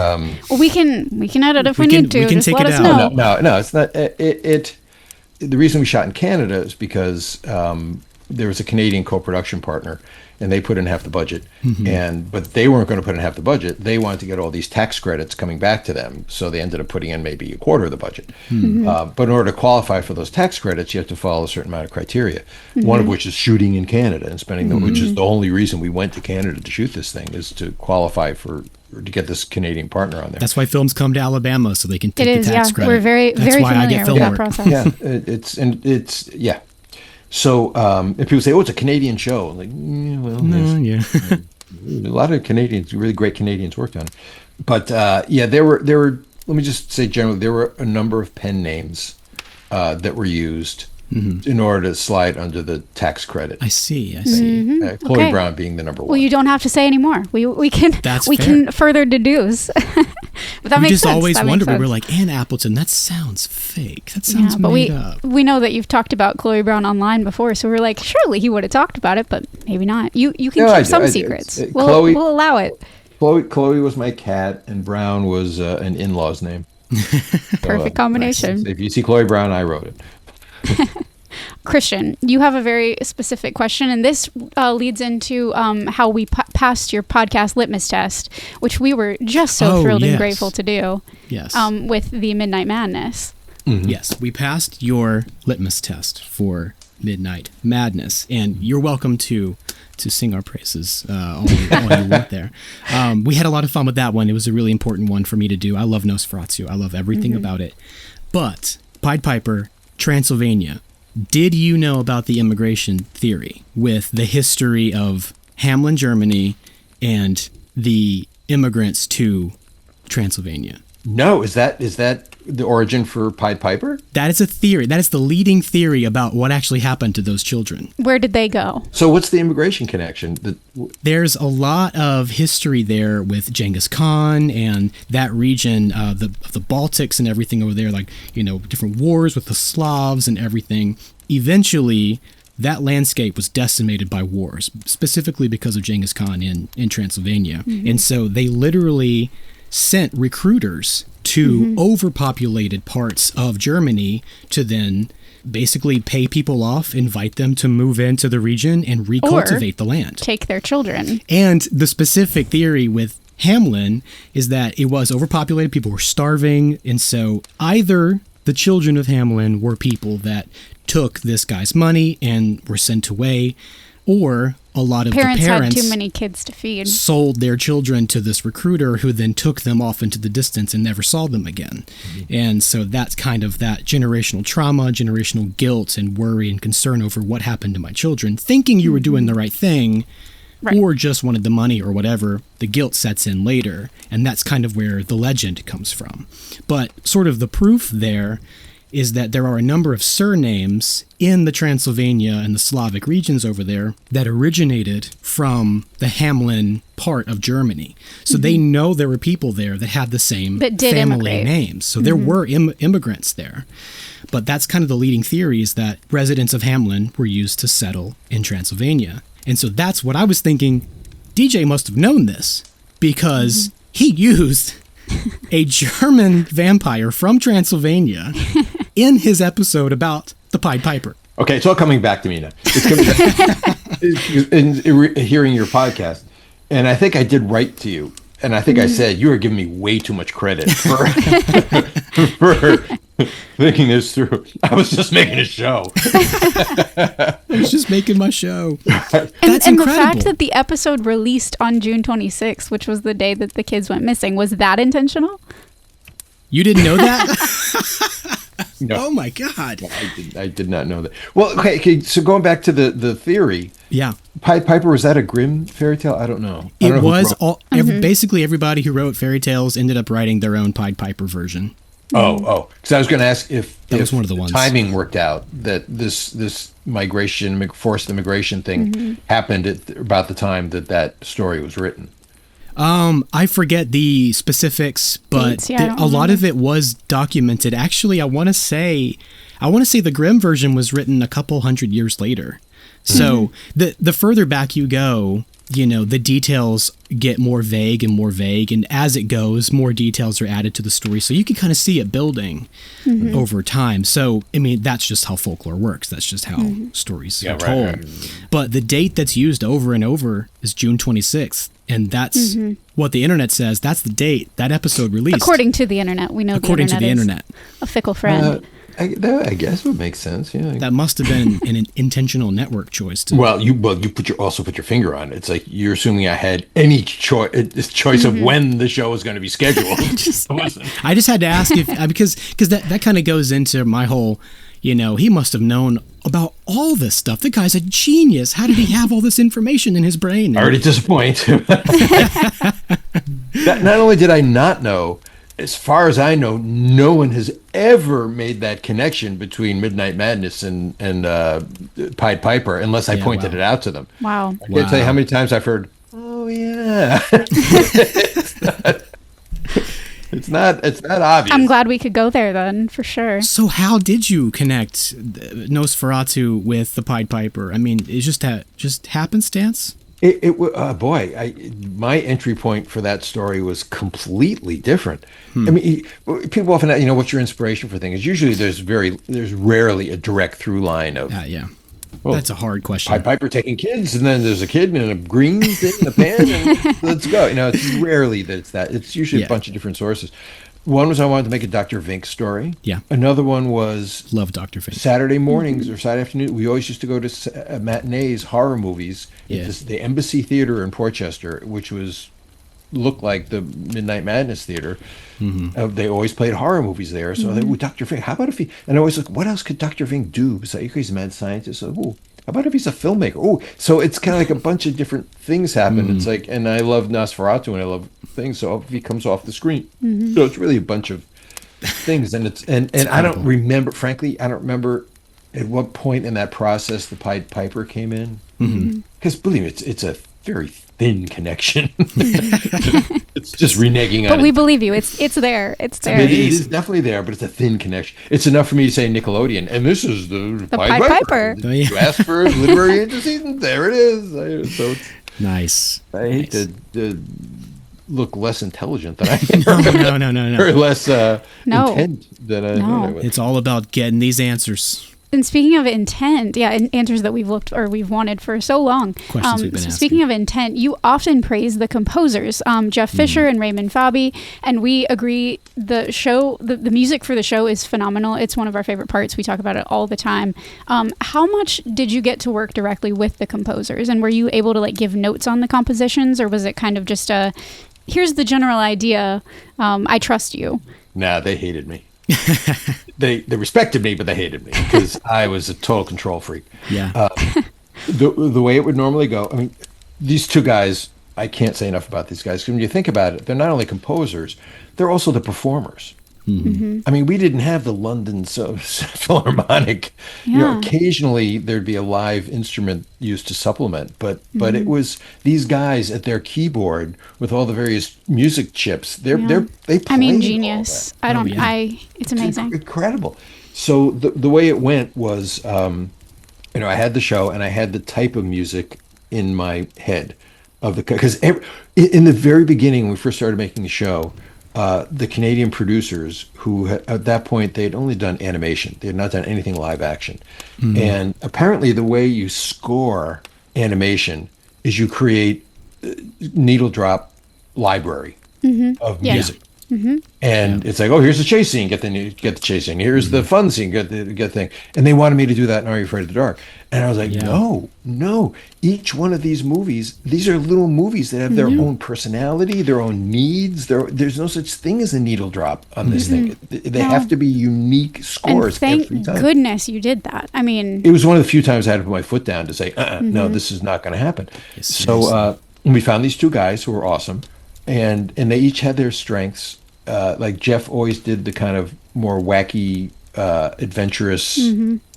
Well, we can edit if we need to. We can just take let it us out. know. No, it's not. The reason we shot in Canada is because there was a Canadian co-production partner, and they put in half the budget. But they weren't going to put in half the budget. They wanted to get all these tax credits coming back to them, so they ended up putting in maybe a quarter of the budget. But in order to qualify for those tax credits, you have to follow a certain amount of criteria. One of which is shooting in Canada and spending them, which is the only reason we went to Canada to shoot this thing, is to qualify to get this Canadian partner on there. That's why films come to Alabama, so they can take the tax credit. We're very familiar with that process. Yeah. So if people say, "Oh, it's a Canadian show," I'm like, a lot of Canadians, really great Canadians, worked on it. But there were. Let me just say generally, there were a number of pen names that were used in order to slide under the tax credit. I see. Chloe Brown being the number one. Well, you don't have to say anymore. We can further deduce. But that we makes just sense. always wonder. We were like, Ann Appleton. That sounds fake. That sounds made up. We know that you've talked about Chloe Brown online before, so we're like, surely he would have talked about it, but maybe not. You can keep some secrets. We'll allow it. Chloe was my cat, and Brown was an in-law's name. Perfect combination. Nice. If you see Chloe Brown, I wrote it. Christian, you have a very specific question, and this leads into how we passed your podcast litmus test, which we were just so thrilled and grateful to do. Yes. With the Midnight Madness. Yes, we passed your litmus test for Midnight Madness, and you're welcome to sing our praises all you want there. We had a lot of fun with that one. It was a really important one for me to do. I love Nosferatu. I love everything about it. But Pied Piper, Transylvania. Did you know about the immigration theory with the history of Hamelin, Germany, and the immigrants to Transylvania? No, is that the origin for Pied Piper? That is a theory. That is the leading theory about what actually happened to those children. Where did they go? So what's the immigration connection? There's a lot of history there with Genghis Khan and that region, the Baltics and everything over there, like, different wars with the Slavs and everything. Eventually, that landscape was decimated by wars, specifically because of Genghis Khan in Transylvania. And so they literally sent recruiters to overpopulated parts of Germany to then basically pay people off, invite them to move into the region and recultivate the land. Take their children. And the specific theory with Hamelin is that it was overpopulated, people were starving, and so either the children of Hamelin were people that took this guy's money and were sent away, or a lot of the parents had too many kids to feed, sold their children to this recruiter who then took them off into the distance and never saw them again. And so that's kind of that generational trauma, generational guilt and worry and concern over what happened to my children. Thinking you were doing the right thing, or just wanted the money or whatever, the guilt sets in later. And that's kind of where the legend comes from. But sort of the proof there is that there are a number of surnames in the Transylvania and the Slavic regions over there that originated from the Hamelin part of Germany. So they know there were people there that had the same family names. So there were immigrants there. But that's kind of the leading theory, is that residents of Hamelin were used to settle in Transylvania. And so that's what I was thinking. DJ must have known this because he used a German vampire from Transylvania in his episode about the Pied Piper. Okay, it's all coming back to me now. It's coming in hearing your podcast, and I think I did write to you, and I think I said you were giving me way too much credit for for thinking this through. I was just making a show. I was just making my show. That's and incredible. The fact that the episode released on June 26th, which was the day that the kids went missing, was that intentional? You didn't know that? No. Oh my God. I did not know that. Well, okay, so going back to the theory. Yeah. Pied Piper, was that a Grimm fairy tale? I don't know. It was basically everybody who wrote fairy tales ended up writing their own Pied Piper version. Oh, because I was going to ask if was one of the ones. Timing worked out, that this forced immigration thing happened at about the time that story was written. I forget the specifics, but a lot of it was documented. Actually, I want to say the Grimm version was written a couple hundred years later. So the further back you go, the details get more vague, and as it goes, more details are added to the story. So you can kind of see it building over time. So, I mean, that's just how folklore works. That's just how stories are told. Right. But the date that's used over and over is June 26th. And that's what the internet says. That's the date that episode released. According to the internet. We know according to the internet. A fickle friend. I guess would make sense. Yeah. That must have been an intentional network choice. Well, you also put your finger on it. It's like you're assuming I had any choice of when the show was going to be scheduled. I just had to ask if because that kind of goes into my whole. He must have known about all this stuff. The guy's a genius. How did he have all this information in his brain? Already disappoint. Not only did I not know, as far as I know, no one has ever made that connection between Midnight Madness and Pied Piper unless I pointed it out to them. Wow. I can't tell you how many times I've heard, oh, yeah. It's not obvious. I'm glad we could go there then, for sure. So how did you connect Nosferatu with the Pied Piper? I mean, it's just happenstance? My entry point for that story was completely different. I mean, people often ask, what's your inspiration for things? Usually there's rarely a direct through line of. Well, that's a hard question. Pied Piper taking kids, and then there's a kid in a green thing in a pan, and let's go. It's rarely that it's that. It's usually a bunch of different sources. One was I wanted to make a Dr. Vink story. Yeah. Another one was love Dr. Vink. Saturday mornings or Saturday afternoon. We always used to go to matinees, horror movies. Yeah. The Embassy Theater in Portchester, which looked like the Midnight Madness Theater. They always played horror movies there. So they would, Dr. Vink, how about if he, and I always look, what else could Dr. Vink do? Besides, he's a mad scientist. So, how about if he's a filmmaker? Oh, so it's kind of like a bunch of different things happen. It's like, and I love Nosferatu and I love things. So if he comes off the screen, so it's really a bunch of things. And it's I don't remember, frankly, I don't remember at what point in that process the Pied Piper came in. Because believe me, it's a very thin connection. It's just reneging on it. But we believe you. It's there. It's there. It is definitely there, but it's a thin connection. It's enough for me to say Nickelodeon, and this is the Pied Piper. You asked for literary antecedent, there it is. So it's, nice. I hate to look less intelligent than I am. No. Or less intent than I thought. It's all about getting these answers. And speaking of intent, answers that we've wanted for so long. Questions we've been asking. Speaking of intent, you often praise the composers, Jeff Fisher and Raymond Fabi, and we agree the show, the music for the show is phenomenal. It's one of our favorite parts. We talk about it all the time. How much did you get to work directly with the composers, and were you able to give notes on the compositions, or was it kind of just here's the general idea, I trust you? Nah, they hated me. They respected me, but they hated me because I was a total control freak. Yeah. The way it would normally go, I mean, these two guys, I can't say enough about these guys. When you think about it, they're not only composers, they're also the performers. I mean, we didn't have the London Philharmonic. You know, Yeah. occasionally there'd be a live instrument used to supplement, but it was these guys at their keyboard with all the various music chips. They I mean, played all genius. that. I don't, yeah. it's It's amazing. incredible. So the way it went was, you know, I had the show and I had the type of music in my head of the because in the very beginning when we first started making the show, the Canadian producers who at that point they had only done animation, they had not done anything live action, and apparently the way you score animation is you create needle drop library of Yeah. music. And it's like, oh, here's the chase scene, get the chase scene. Here's the fun scene, get the thing. And they wanted me to do that in Are You Afraid of the Dark? And I was like, Yeah. no. Each one of these movies, these are little movies that have their own personality, their own needs. There's no such thing as a needle drop on this thing. They No. have to be unique And scores thank every time. goodness you did that. I mean, It was one of the few times I had to put my foot down to say, no, this is not going to happen. Yes, So we found these two guys who were awesome, and they each had their strengths. Like Jeff always did the kind of more wacky, adventurous.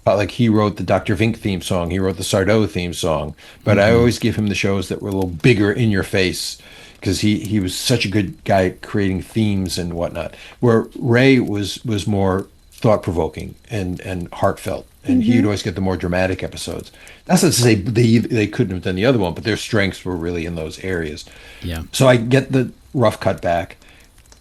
Like he wrote the Dr. Vink theme song, he wrote the Sardou theme song, but I always give him the shows that were a little bigger in your face because he was such a good guy at creating themes and whatnot. Where Ray was more thought provoking and heartfelt, and he'd always get the more dramatic episodes. That's not to say they couldn't have done the other one, but their strengths were really in those areas. Yeah. So I get the rough cut back,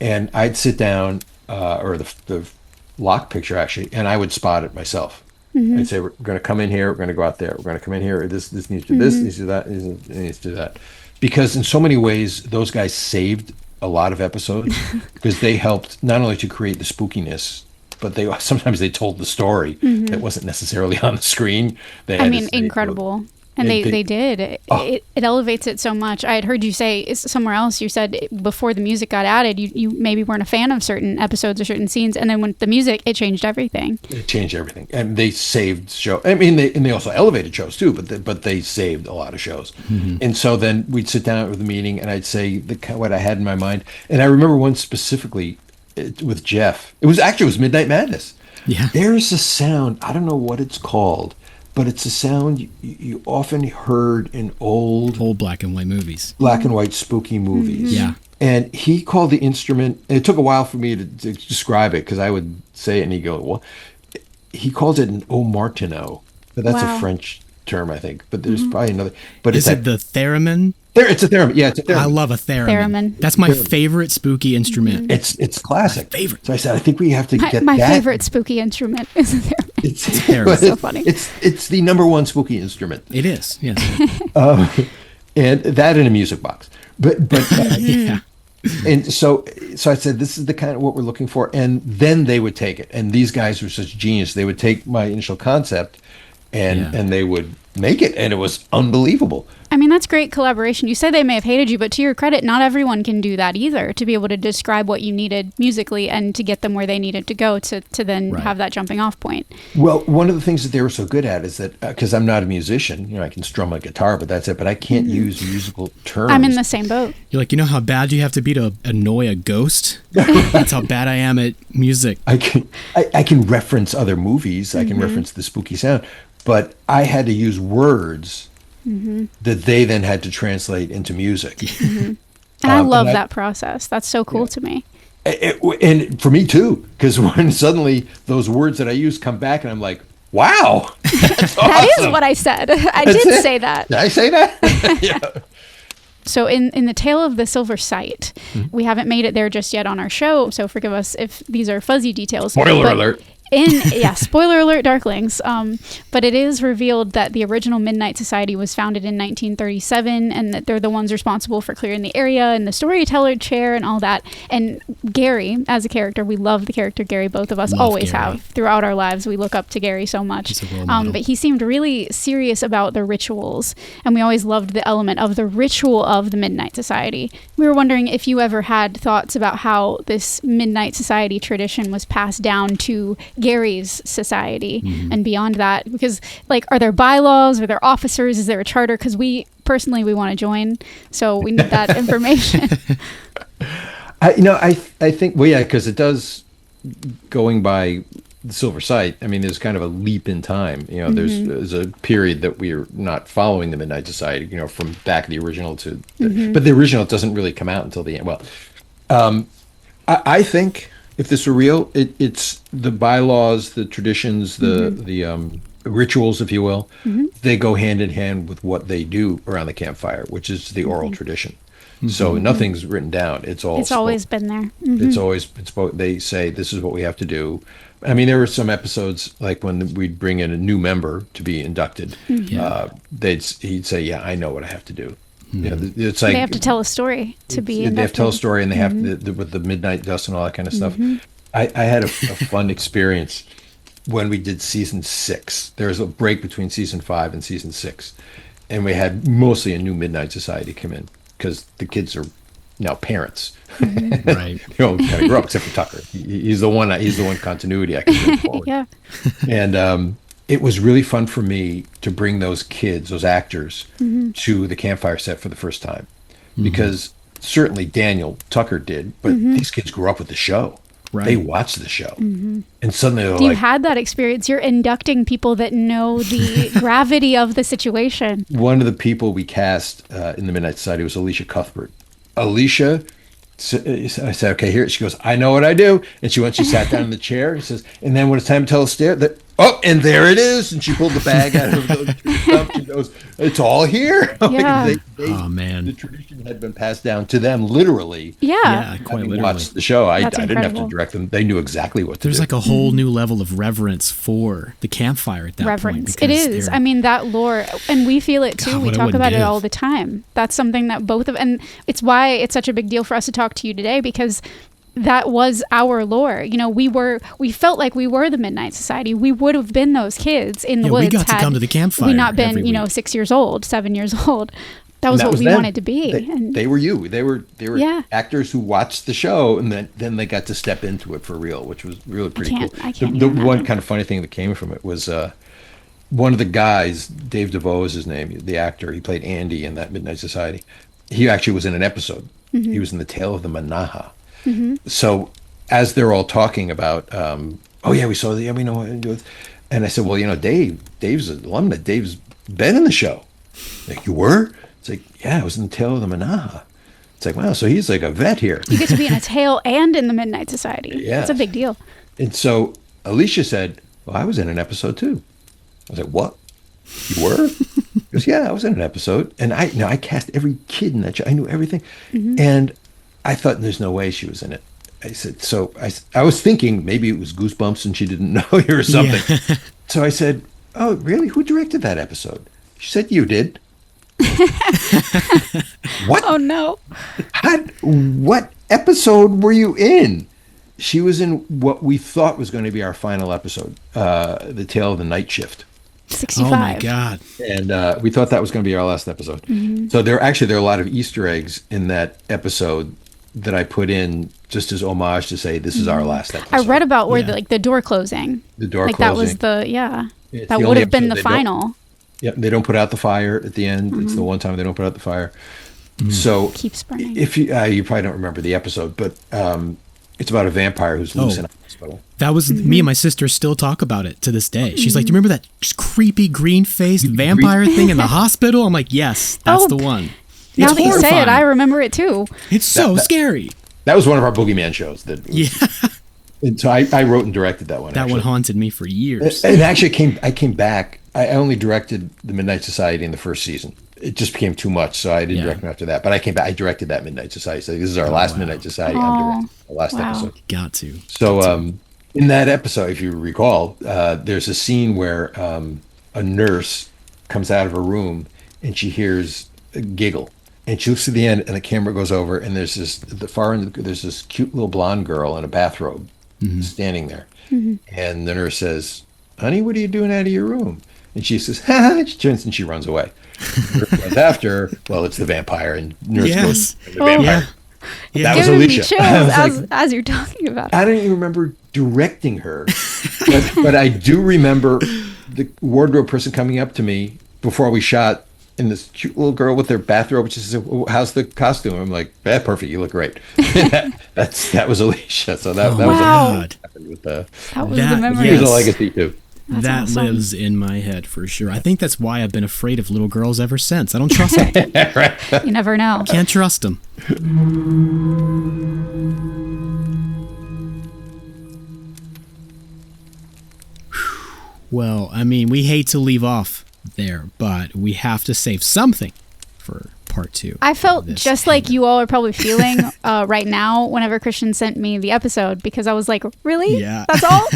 and I'd sit down, or the lock picture actually, and I would spot it myself. I'd say, we're going to come in here, we're going to go out there, we're going to come in here, this needs to do this, needs to do that, it needs to do that. Because in so many ways, those guys saved a lot of episodes because they helped not only to create the spookiness, but sometimes they told the story that wasn't necessarily on the screen. I mean, incredible. And they did. It elevates it so much. I had heard you say somewhere else, you said before the music got added, you maybe weren't a fan of certain episodes or certain scenes. And then when the music, it changed everything. It changed everything. And they saved show. I mean, they also elevated shows too, but they saved a lot of shows. And so then we'd sit down with the meeting and I'd say what I had in my mind. And I remember one specifically with Jeff. It was Midnight Madness. Yeah. There's a sound, I don't know what it's called, but it's a sound you often heard in old black and white movies. Black and white spooky movies. Yeah. And he called the instrument, and it took a while for me to describe it because I would say it and he'd go, well, he calls it an O Martineau. But that's a French term, I think. But there's probably another. But Is it the theremin? It's a theremin. Yeah, it's a theremin. I love a theremin. That's my favorite spooky instrument. It's classic. My favorite. So I said, I think we have to get my that. favorite spooky instrument is a theremin. It's theremin. So funny. It's the number one spooky instrument. It is, yes. And that in a music box. But Yeah. and so I said, this is the kind of what we're looking for. And then they would take it. And these guys were such genius. They would take my initial concept and they would make it. And it was unbelievable. I mean, that's great collaboration. You said they may have hated you, but to your credit, not everyone can do that either, to be able to describe what you needed musically and to get them where they needed to go to then have that jumping off point. Well, one of the things that they were so good at is that, because I'm not a musician, I can strum a guitar, but that's it. But I can't use musical terms. I'm in the same boat. You're like, you know how bad you have to be to annoy a ghost? That's how bad I am at music. I can reference other movies. I can reference the spooky sound, but I had to use words that they then had to translate into music. And I love that process. That's so cool to me. And for me too, because when suddenly those words that I use come back and I'm like, wow, that's awesome. That is what I said. I did say that. Did I say that? Yeah. So in the Tale of the Silver Sight, we haven't made it there just yet on our show, so forgive us if these are fuzzy details. Spoiler alert. Spoiler alert, Darklings. But it is revealed that the original Midnight Society was founded in 1937, and that they're the ones responsible for clearing the area and the storyteller chair and all that. And Gary, as a character, we love the character Gary. Both of us always have throughout our lives. We look up to Gary so much. He's a role model. But he seemed really serious about the rituals, and we always loved the element of the ritual of the Midnight Society. We were wondering if you ever had thoughts about how this Midnight Society tradition was passed down to Gary's society and beyond that? Because like, are there bylaws? Are there officers? Is there a charter? Because we want to join, so we need that information. I think, well, yeah, because it does, going by the Silver Site, I mean, there's kind of a leap in time. There's a period that we're not following the Midnight Society, from back the original to, but the original doesn't really come out until the end. Well, I think if this were real, it's the bylaws, the traditions, the rituals, if you will, they go hand in hand with what they do around the campfire, which is the oral tradition. So nothing's written down. It's always been there. It's always been spoken. They say this is what we have to do. I mean, there were some episodes like when we'd bring in a new member to be inducted. He'd say, "Yeah, I know what I have to do." It's like they have to tell a story to be inducted. They have to tell a story, and they have to, with the midnight dust and all that kind of stuff. I had a fun experience when we did season 6. There was a break between season 5 and season 6, and we had mostly a new Midnight Society come in because the kids are now parents. Right. Kind of grow up, except for Tucker. He's the one continuity I can bring forward. Yeah. And it was really fun for me to bring those kids, those actors, to the campfire set for the first time, because certainly Daniel Tucker did, but these kids grew up with the show. Right. They watched the show, and suddenly they're you had that experience. You're inducting people that know the gravity of the situation. One of the people we cast in the Midnight Society was Alicia Cuthbert. Alicia, I said, "Okay, here." She goes, "I know what I do." And she sat down in the chair. He says, and then when it's time to tell a story, and there it is. And she pulled the bag out of the stuff. She goes, "It's all here." Yeah. Oh man, the tradition had been passed down to them literally. Yeah, quite literally. Watched the show. I didn't have incredible. to direct them. They knew exactly what to do. There's like a whole new level of reverence for the campfire at that point. It is. I mean, that lore, and we feel it too. We talk about it all the time. That's something that and it's why it's such a big deal for us to talk to you today, because that was our lore. We felt like we were the Midnight Society. We would have been those kids in the woods. We got to come to the campfire. We not been, 6 years old, 7 years old. That was what we wanted to be. They were you. They were actors who watched the show, and then they got to step into it for real, which was really pretty cool. The one kind of funny thing that came from it was one of the guys, Dave DeVoe is his name, the actor. He played Andy in that Midnight Society. He actually was in an episode. He was in the Tale of the Manaha. So as they're all talking about, we saw we know what to do. And I said, well, Dave's an alumna. Dave's been in the show. Like, you were? It's like, yeah, I was in the Tale of the Manaha. It's like, wow, so he's like a vet here. You get to be in a tale and in the Midnight Society. Yeah. That's a big deal. And so Alicia said, well, I was in an episode too. I was like, what? You were? He goes, yeah, I was in an episode. And I cast every kid in that show. I knew everything. And I thought there's no way she was in it. I said, so I was thinking maybe it was Goosebumps and she didn't know you or something. Yeah. So I said, oh, really? Who directed that episode? She said, you did. What? Oh, no. What episode were you in? She was in what we thought was going to be our final episode, The Tale of the Night Shift. 65. Oh, my God. And we thought that was going to be our last episode. So there are a lot of Easter eggs in that episode that I put in just as homage to say this is our last episode. I read about where the door closing. The door closing. That was that would have been the final. They don't put out the fire at the end. It's the one time they don't put out the fire. So keeps burning. If you probably don't remember the episode, but it's about a vampire who's loose in a hospital. That was me and my sister still talk about it to this day. She's like, do you remember that creepy green-faced vampire thing in the hospital? I'm like, yes, that's the one. Now that you say it, I remember it too. It's so scary. That was one of our boogeyman shows. And so I wrote and directed that one. That one haunted me for years. It actually I came back. I only directed the Midnight Society in the first season. It just became too much, so I didn't direct them after that. But I came back. I directed that Midnight Society. So this is our last Midnight Society. I'm directing the last episode. Got to. So in that episode, if you recall, there's a scene where a nurse comes out of a room and she hears a giggle. And she looks to the end, and the camera goes over, and there's this cute little blonde girl in a bathrobe standing there. And the nurse says, honey, what are you doing out of your room? And she says, ha, and she turns and she runs away. Nurse runs after her. Well, it's the vampire, and nurse goes, and the vampire That was Giving me Alicia. chills as you're talking about it. I don't even remember directing her, but I do remember the wardrobe person coming up to me before we shot, and this cute little girl with her bathrobe, which is, how's the costume? I'm like, perfect, you look great. that was Alicia. So that was wow. that was the memory. Here's a legacy too. That's that awesome. lives in my head for sure. I think that's why I've been afraid of little girls ever since. I don't trust them. Right. You never know. Can't trust them. Well, I mean, we hate to leave off there, but we have to save something for part 2. I felt just like you all are probably feeling right now whenever Christian sent me the episode, because I was like, really? Yeah. That's all?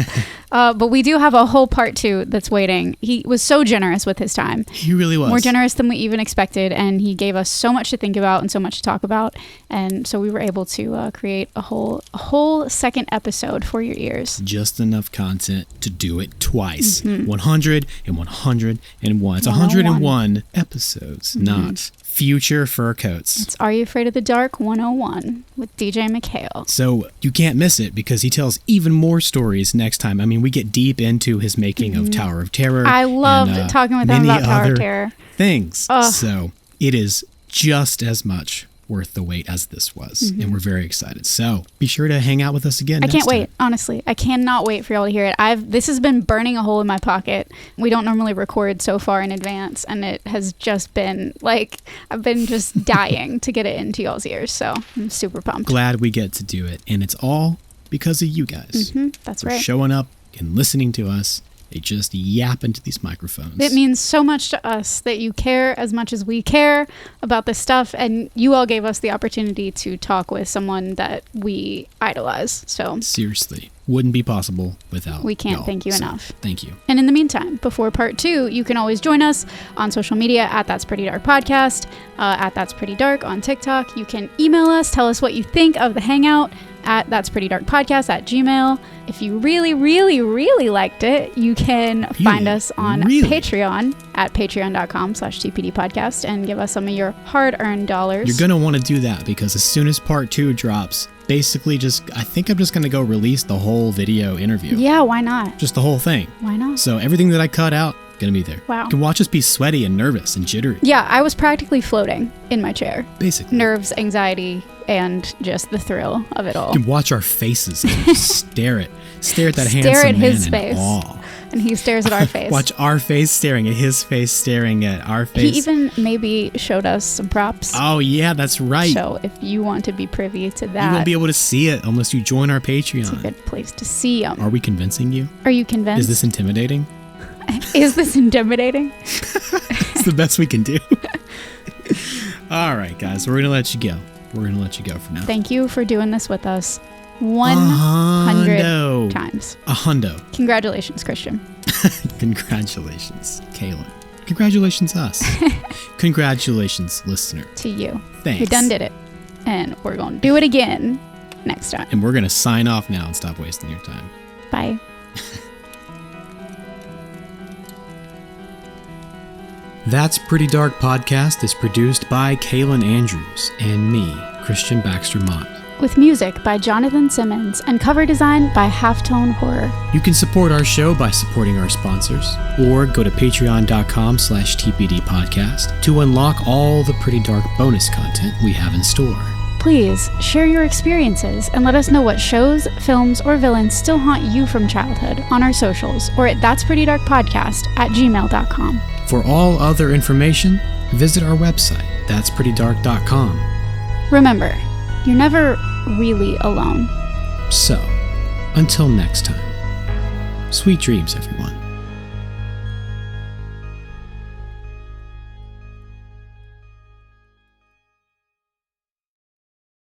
But we do have a whole part 2 that's waiting. He was so generous with his time. He really was. More generous than we even expected, and he gave us so much to think about and so much to talk about, and so we were able to create a whole second episode for your ears. Just enough content to do it twice. 100 and 101. It's 101 episodes, not future fur coats. It's Are You Afraid of the Dark 101 with DJ MacHale. So you can't miss it because he tells even more stories next time. I mean, we get deep into his making of Tower of Terror. I loved talking with him about Tower of Terror. Things. So it is just as much worth the wait as this was, and we're very excited. So be sure to hang out with us again. I can't wait. Honestly, I cannot wait for y'all to hear it. This has been burning a hole in my pocket. We don't normally record so far in advance, and it has just been like I've been just dying to get it into y'all's ears. So I'm super pumped. Glad we get to do it, and it's all because of you guys. That's for right. showing up and listening to us. They just yap into these microphones. It means so much to us that you care as much as we care about this stuff, and you all gave us the opportunity to talk with someone that we idolize. So seriously, wouldn't be possible without we can't y'all. thank you So, enough. Thank you. And in the meantime, before part 2, you can always join us on social media at That's Pretty Dark Podcast, at That's Pretty Dark on TikTok. You can email us, tell us what you think of the Hangout at That's Pretty Dark Podcast at Gmail. If you really, really, really liked it, you can find us on Patreon at patreon.com/TPD podcast and give us some of your hard-earned dollars. You're going to want to do that because as soon as part 2 drops, basically I think I'm just going to go release the whole video interview. Yeah, why not? Just the whole thing. Why not? So everything that I cut out, going to be there. Wow. You can watch us be sweaty and nervous and jittery. Yeah, I was practically floating in my chair. Basically. Nerves, anxiety, and just the thrill of it all. You can watch our faces and just stare at that handsome Stare at man his in face. awe. And he stares at our face. Watch our face staring at his face staring at our face. He even maybe showed us some props. Oh, yeah, that's right. So if you want to be privy to that, you won't be able to see it unless you join our Patreon. it's a good place to see them. Are we convincing you? Are you convinced? Is this intimidating? Is this intimidating? It's the best we can do. All right, guys, we're going to let you go. We're going to let you go for now. Thank you for doing this with us 100 times. A hundo. Congratulations, Christian. Congratulations, Kaylin. Congratulations, us. Congratulations, listener. To you. Thanks. You done did it. And we're going to do it again next time. And we're going to sign off now and stop wasting your time. Bye. That's Pretty Dark Podcast is produced by Kaylin Andrews and me, Christian Baxter Mott. With music by Jonathan Simmons and cover design by Halftone Horror. You can support our show by supporting our sponsors or go to patreon.com/TPD podcast to unlock all the Pretty Dark bonus content we have in store. Please share your experiences and let us know what shows, films, or villains still haunt you from childhood on our socials or at that'sprettydarkpodcast@gmail.com. For all other information, visit our website, that'sprettydark.com. Remember, you're never really alone. So, until next time, sweet dreams, everyone.